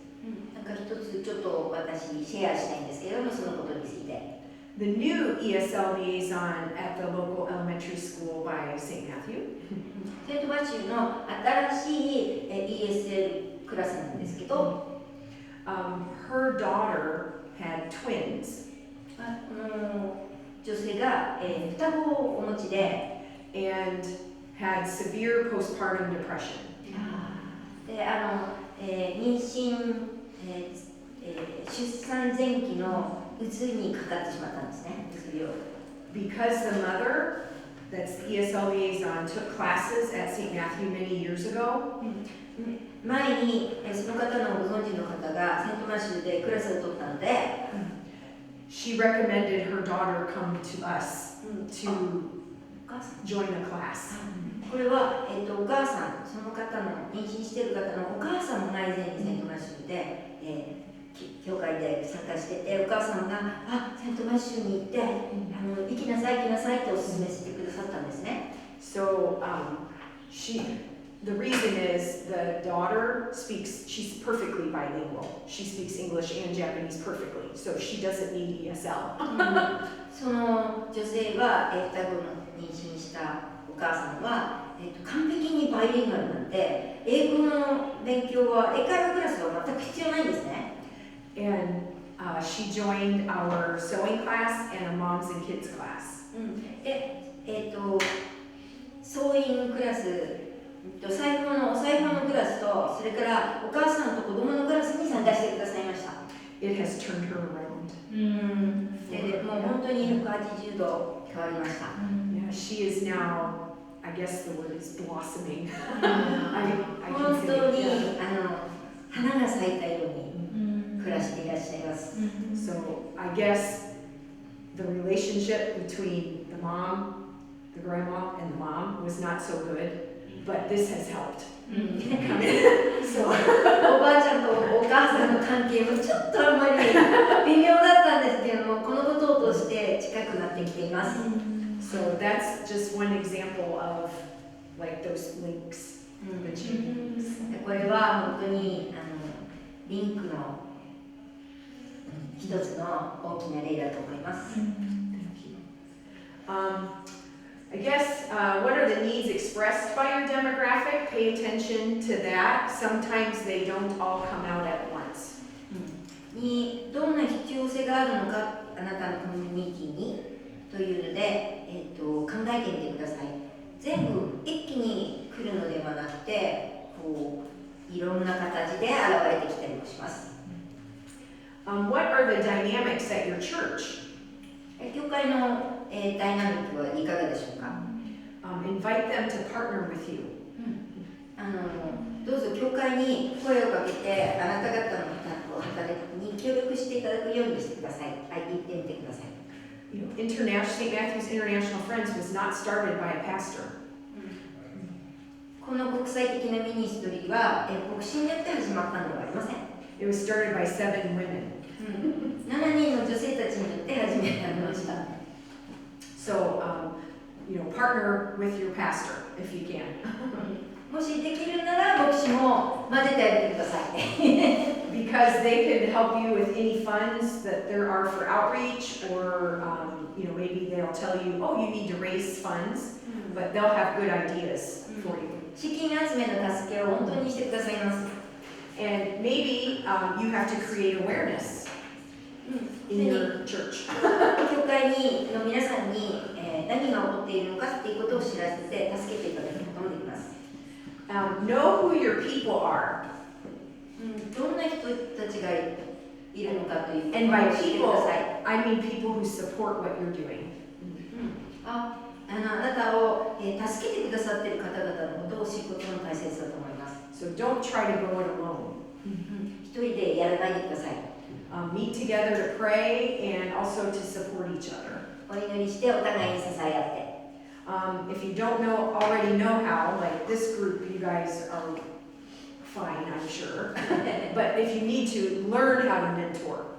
なんか一つちょっと私シェアしたいんですけれども、そのことについて。The new ESL liaison at the local elementary school by St. Matthew. セントマシューの新しい ESL クラスなんですけど、her daughter had twins. 女性が、双子をお持ちで、and had severe postpartum depression. で妊娠、出産前期のうつにかかってしまったんですね。うつ病。Because the mother, that's the ESL liaison, took classes at St. Matthew many years ago. 前にその方のご存知の方がセントマシューでクラスを取ったので、she recommended her daughter come to us to join the class. これは、お母さん、その方の妊娠している方のお母さんも内前にセントマシューで、教会で参加してて、お母さんがセントマシューに行って行きなさいってお勧めしてくださったんですね。So the reason is the daughter she's perfectly bilingual. She speaks English and Japanese perfectly, so she doesn't need ESL. その女性は、双子の妊娠したお母さんは、完璧にバイリンガルなんで、英語の勉強は、英会話クラスは全く必要ないんですね。And she joined our sewing class and a moms and kids class. で、ソーイングクラス、お裁縫のクラスと、それからお母さんと子供のクラスに参加してくださいました。It has turned her around. でもう本当に180度変わりました。Yeah, she is now, I guess the word is blossoming. I 本 can 当 say, に yeah. 花が咲いたように暮らしていらっしゃいます。So I guess the relationship between the mom, the grandma, and the mom was not so good. but this has helped. そう、おばあちゃんとお母さんの関係もちょっとあんまり微妙だったんですけども、このことを通して近くなってきています。So that's just one example of like those links. これは本当にリンクの一つの大きな例だと思います。I guess what are the needs expressed by your demographic? Pay attention to that. Sometimes they don't all come out at once. にどんな必要性があるのか、あなたのコミュニティにというので、考えてみてください。全部一気に来るのではなくて、こういろんな形で現れてきたりもします。What are the dynamics at your church? 教会の、ダイナミックはいかがでしょうか。Invite them to partner with you. どうぞ教会に声をかけて、あなた方の働きに協力していただくようにしてください。言ってみてください。St. Matthew's International Friends was not started by a pastor. この国際的なミニストリーは牧師によって始まったのではありません。It was started by 7 women. 7人の女性たちによって始められました。So, partner with your pastor if you can. もしできるなら牧師も混ぜてあげてください。Because they could help you with any funds that there are for outreach, or maybe they'll tell you, oh, you need to raise funds, but they'll have good ideas for you. 資金集めの助けを本当にしてくださいます。And maybe you have to create awareness in your church. 教会の皆さんに、何が起こっているのかっていうことを知らせて助けていただくこともできます。Know who your people are. どんな人たちがいるのかということを And by 教えてく people, ださい。I mean people who support what you're doing. あなたを、助けてくださっている方々のことを知ることも大切だと思います。So don't try to go it alone. 一人でやらないでください。Meet together to pray and also to support each other. お祈りしてお互いに支え合って。If you don't already know how, like this group, you guys are fine, I'm sure. But if you need to, learn how to mentor.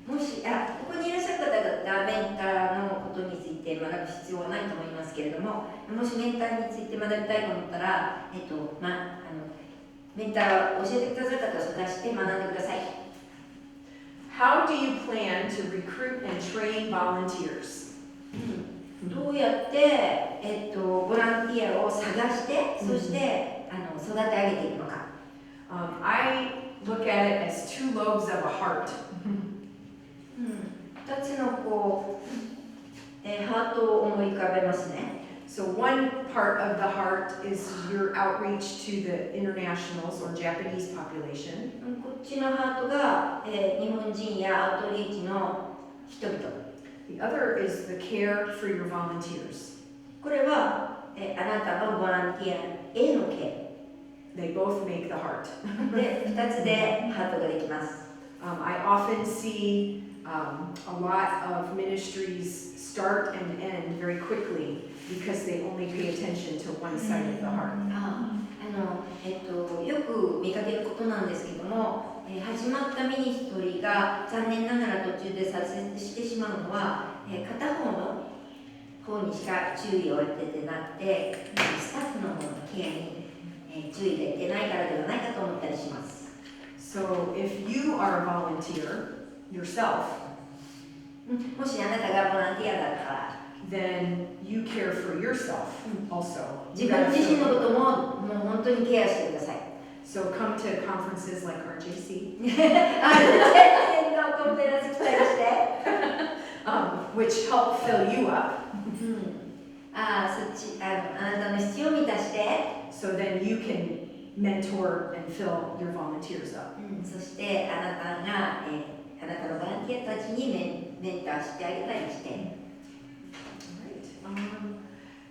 もしここにいらっしゃる方々、メンターのことについて学ぶ必要はないと思いますけれども、もしメンターについて学びたいと思ったら、メンターを教えてくださる方を探して学んでください。How do you plan to recruit and train volunteers? どうやって、ボランティアを探して、そして育て上げていくのか。I look at it as 2 lobes of a heart. 2つのハートを思い浮かべますね。So one part of the heart is your outreach to the internationals or Japanese population. こっちのハートが、日本人やアウトリーチの人々。The other is the care for your volunteers. これは、あなたのボランティアへのケ They both make the heart. アで2つでハートができます。I often see a lot of ministries start and end very quickly because they only pay attention to one side of the heart. よく見かけることなんですけども、始まったミニストリーが残念ながら途中で挫折してしまうのは、片方の方にしか注意を当ててなくて、スタッフの方のケアに、注意がいってないからではないかと思ったりします。So if you are a volunteer yourself, もしあなたがボランティアだったら、then you care for yourself also. 自分自身のことももう本当にケアしてください。So come to conferences like RJC, のコンフェランス来たりして、which help fill you up. あなたの必要を満たして、So then you can mentor and fill your volunteers up. そしてあなたのボランティアたちにメンターしてあげたりして。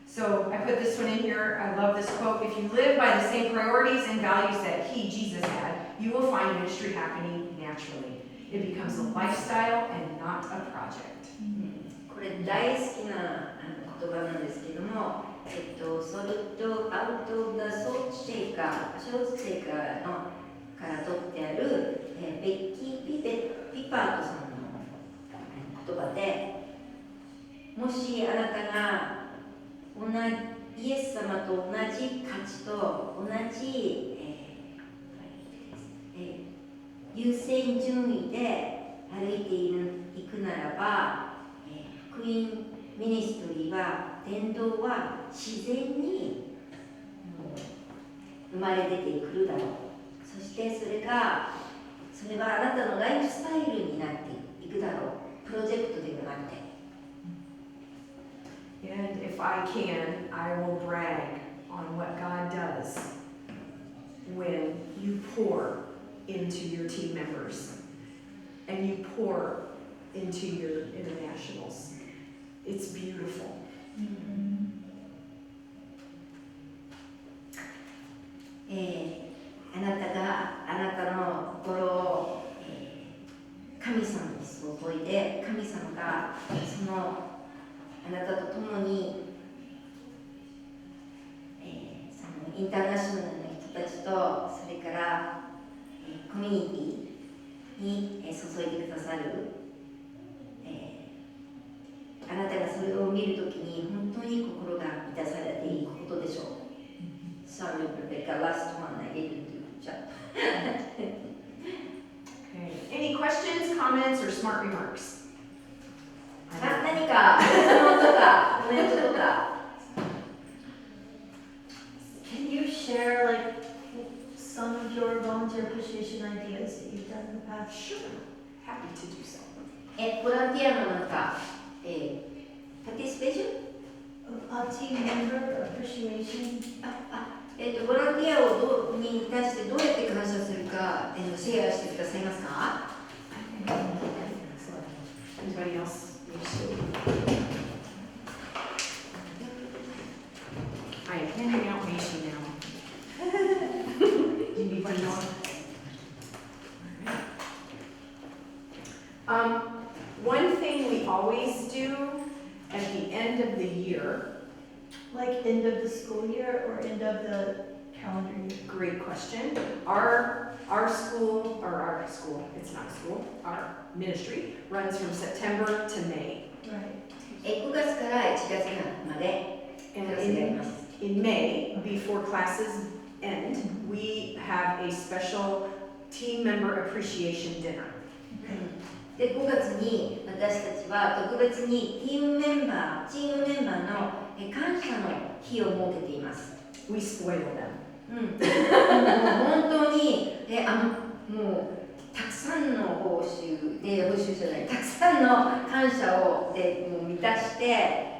So I put this one in here. I love this quote. If you live by the same priorities and values that Jesus had, you will find ministry happening naturally. It becomes a lifestyle and not a project. これ大好きな言葉なんですけども、それと合わアウト・オブ・ザ・ショーツシェイカーのから取ってある、ベッキー・ピパートさんの言葉で、もしあなたがイエス様と同じ価値と同じ、優先順位で歩いていくならば、福音ミニストリーは伝道は自然に生まれ出てくるだろう。そしてそれはあなたのライフスタイルになっていくだろう。プロジェクトではなくて。And if I can, I will brag on what God does when you pour into your team members and you pour into your internationals. It's beautiful. あなたがあなたの心を、神様に注いで、神様があなたと共に、そのインターナショナルな人たちと、それから、コミュニティに、注いでくださる、あなたがそれを見るときに本当に心が満たされていくことでしょう。Sorry, Rebecca, last one I didn't do the job. Okay. Any questions, comments, or smart remarks? 何か質問とかコメントとか。Can you share like some of your volunteer appreciation ideas that you've done in the past? Sure. Happy to do so. ボランティアのなんか、パティスペーションTeam member appreciation. ボランティアに対してどうやって感謝するか、シェアしてくださいますか？ Anybody else? I am handing out Meishi now. Do you need one more? One thing we always do at the end of the year. Like end of the school year or end of the calendar year? Great question. Our school, it's not school, our ministry runs from September to May. Right. 9月から1月まで And クラスがあります。in May, before classes end, we have a special team member appreciation dinner. で5月に私たちは特別にチームメンバーの感謝の日を設けています。We spoil them. もう本当にもうたくさんの報酬じゃない、たくさんの感謝をもう満たして、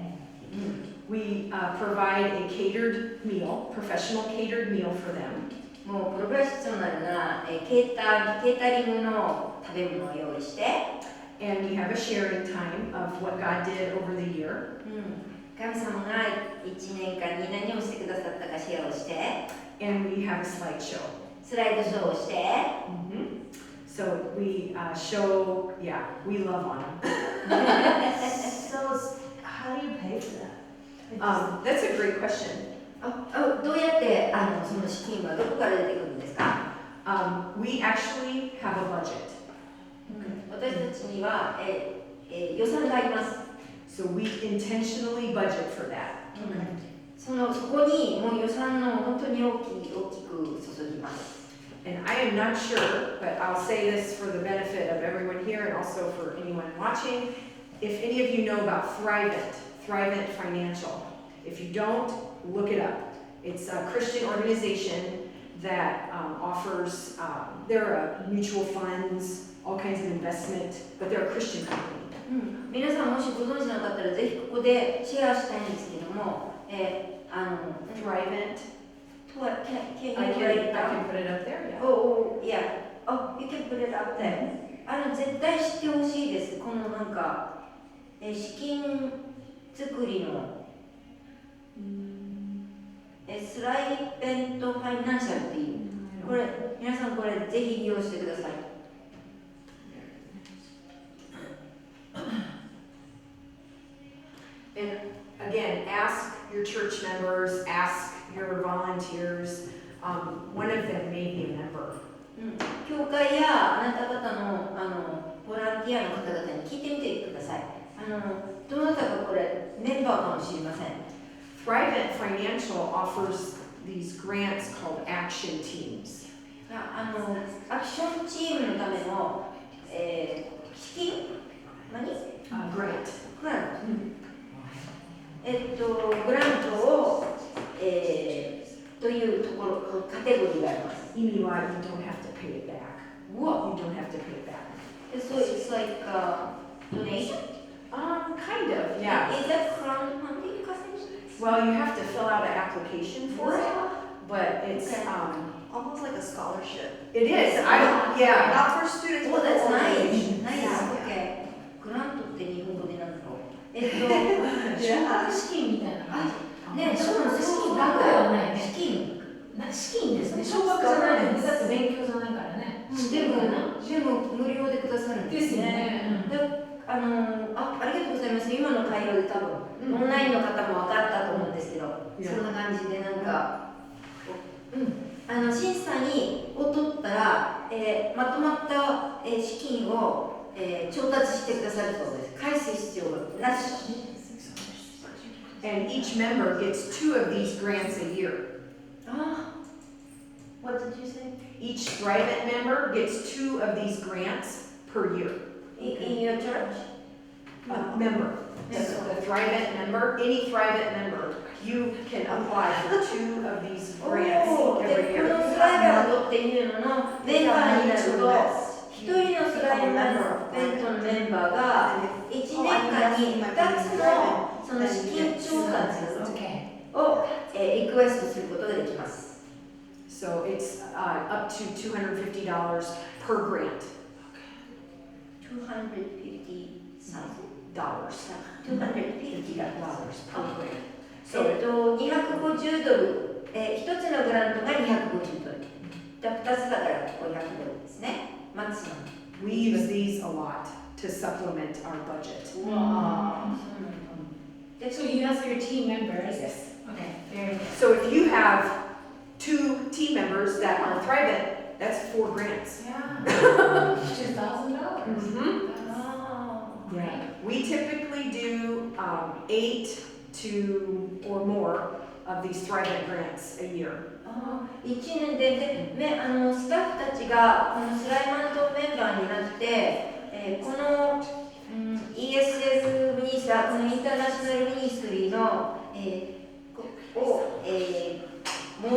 We provide a catered meal, professional catered meal for them. もうプロフェッショナルなケータリングの食べ物を用意して、And we have a sharing time of what God did over the year. 神様が1年間に何をしてくださったかシェアをして、And we have a slideshow. スライドショーをして、So we show, we love on them. So how do you pay for that? That's a great question. どうやってその資金はどこから出てくるんですか？ We actually have a budget. 私たちには、予算があります。So we intentionally budget for that. そこにもう予算の本当に大きく注ぎます。And I am not sure, but I'll say this for the benefit of everyone here and also for anyone watching. If any of you know about Thrivent Financial, if you don't, look it up. It's a Christian organization that offers, there are mutual funds, all kinds of investment, but they're a Christian company. 皆さんもしご存知なかったらぜひここでシェアしたいんですけども、Thrivent. Can you I write it can down? put it up there, yeah. Oh, yeah. Oh, you can put it up there. 絶対知ってほしいです。このなんか、資金作りのスライベントファイナンシャルっていう。これ、皆さんこれぜひ利用してください。And again, ask your church members, ask your volunteers, one of them may be a member. 教会やあなた方のボランティアの方々に聞いてみてください。どなたかこれメンバーかもしれません。Thrivent Financial offers these grants called action teams. アクションチームのための、資金何Grant. グラント、グラントを、というところカテゴリーがあります。意味は you don't have to pay it back. What? You don't have to pay it back. So it's like donation? Kind of, yeah. Is that crowdfunding? Well, you have to fill out an application for it, but it's Okay. Almost like a scholarship. It is. Yeah. Not for students, Oh, but that's for nice. organizations. Nice. Yeah. Okay. グラントって日本語でなんだろう。奨学資金みたいな感じ。ね、奨学資金だ額ではないね。資金。資金ですね。奨学じゃないです。だって勉強じゃないからね。でも無料でくださるんですね。ですよね。ありがとうございます。今の会話で多分、オンラインの方も分かったと思うんですけど、そんな感じでなんか、審査を取ったら、まとまった、資金を、調達してくださるそうです。返す必要なし。And each member gets 2 of these grants a year. What did you say? Each Thrivent member gets 2 of these grants per year. In your church? Member. The Thrivent member, any Thrivent member, you can apply for 2 of these grants で、 every この year. スライバーっていうののメンバーになると、一人のスライバーのメンバーが1年間に2つのその資金調達をリクエストすることができます。So it's up to $250 per grant. $250,000 Dollars. $250 per grant. 250ドル、1つのグラントが250ドル。2つだからここ100ドルですね。マクシマム。We use these a lot to supplement our budget. So you ask your team members. Yes. Okay, very good. So if you have 2 team members that are Thrivent, that's 4 grants. Yeah. $2,000. Mm-hmm. Yeah. We typically do 8 to or more of these Thrivent grants a year. 1年でスタッフたちがこのスライマントメンバーになって、この、ESF ミニスター、このインターナショナルミニストリーの、申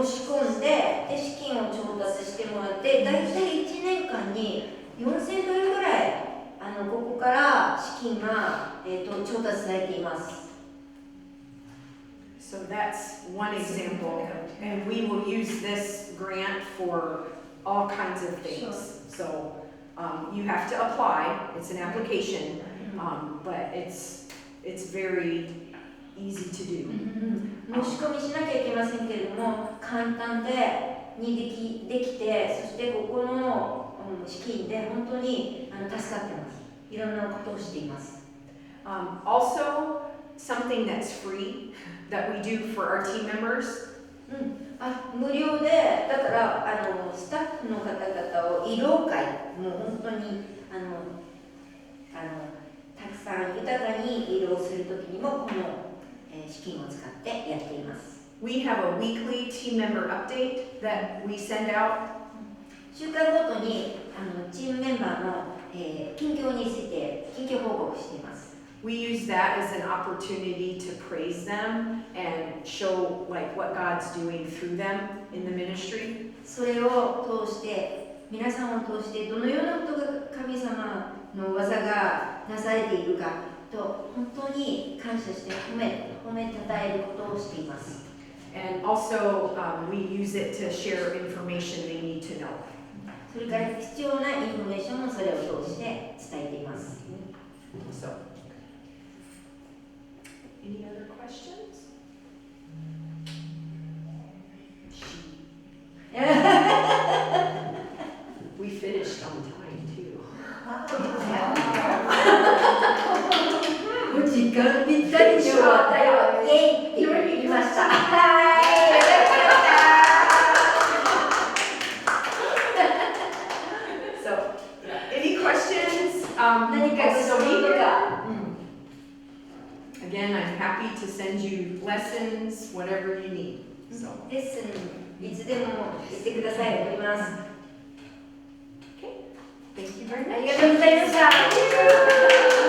し込んで、資金を調達してもらって、だいたい1年間に4000ドルぐらいここから資金が、調達されています。So that's one example, and we will use this grant for all kinds of things. So you have to apply, it's an application, but it's very easy to do. 申し込みしなきゃいけませんけれども、簡単できて、そしてここの資金で本当に助かってます。いろんなことをしています。Also, something that's free that we do for our team members. 無料で、だからスタッフの方々を慰労会、もう本当にたくさん豊かに慰労するときにもこの資金を使ってやっています。We have a weekly team member update that we send out. 週間ごとにチームメンバーの近況について近況報告しています。We use that as an opportunity to praise them and show like what God's doing through them in the ministry. それを通して、皆さんを通してどのようなことが神様の技がなされているかと本当に感謝して褒めたたえることをしています。And also, we use it to share information they need to know. それから必要なインフォメーションもそれを通して伝えています。So, any other questions? We finished on time too. 時間ぴったりに終わったよ。イエイって言いました。はい。questions, 何か I'll ご質 still 問 be と here. か、 Again, I'm happy to send you lessons, whatever you need. So, レッスンいつでも言ってください。送ります。 thank you very あ much. りがとうございました。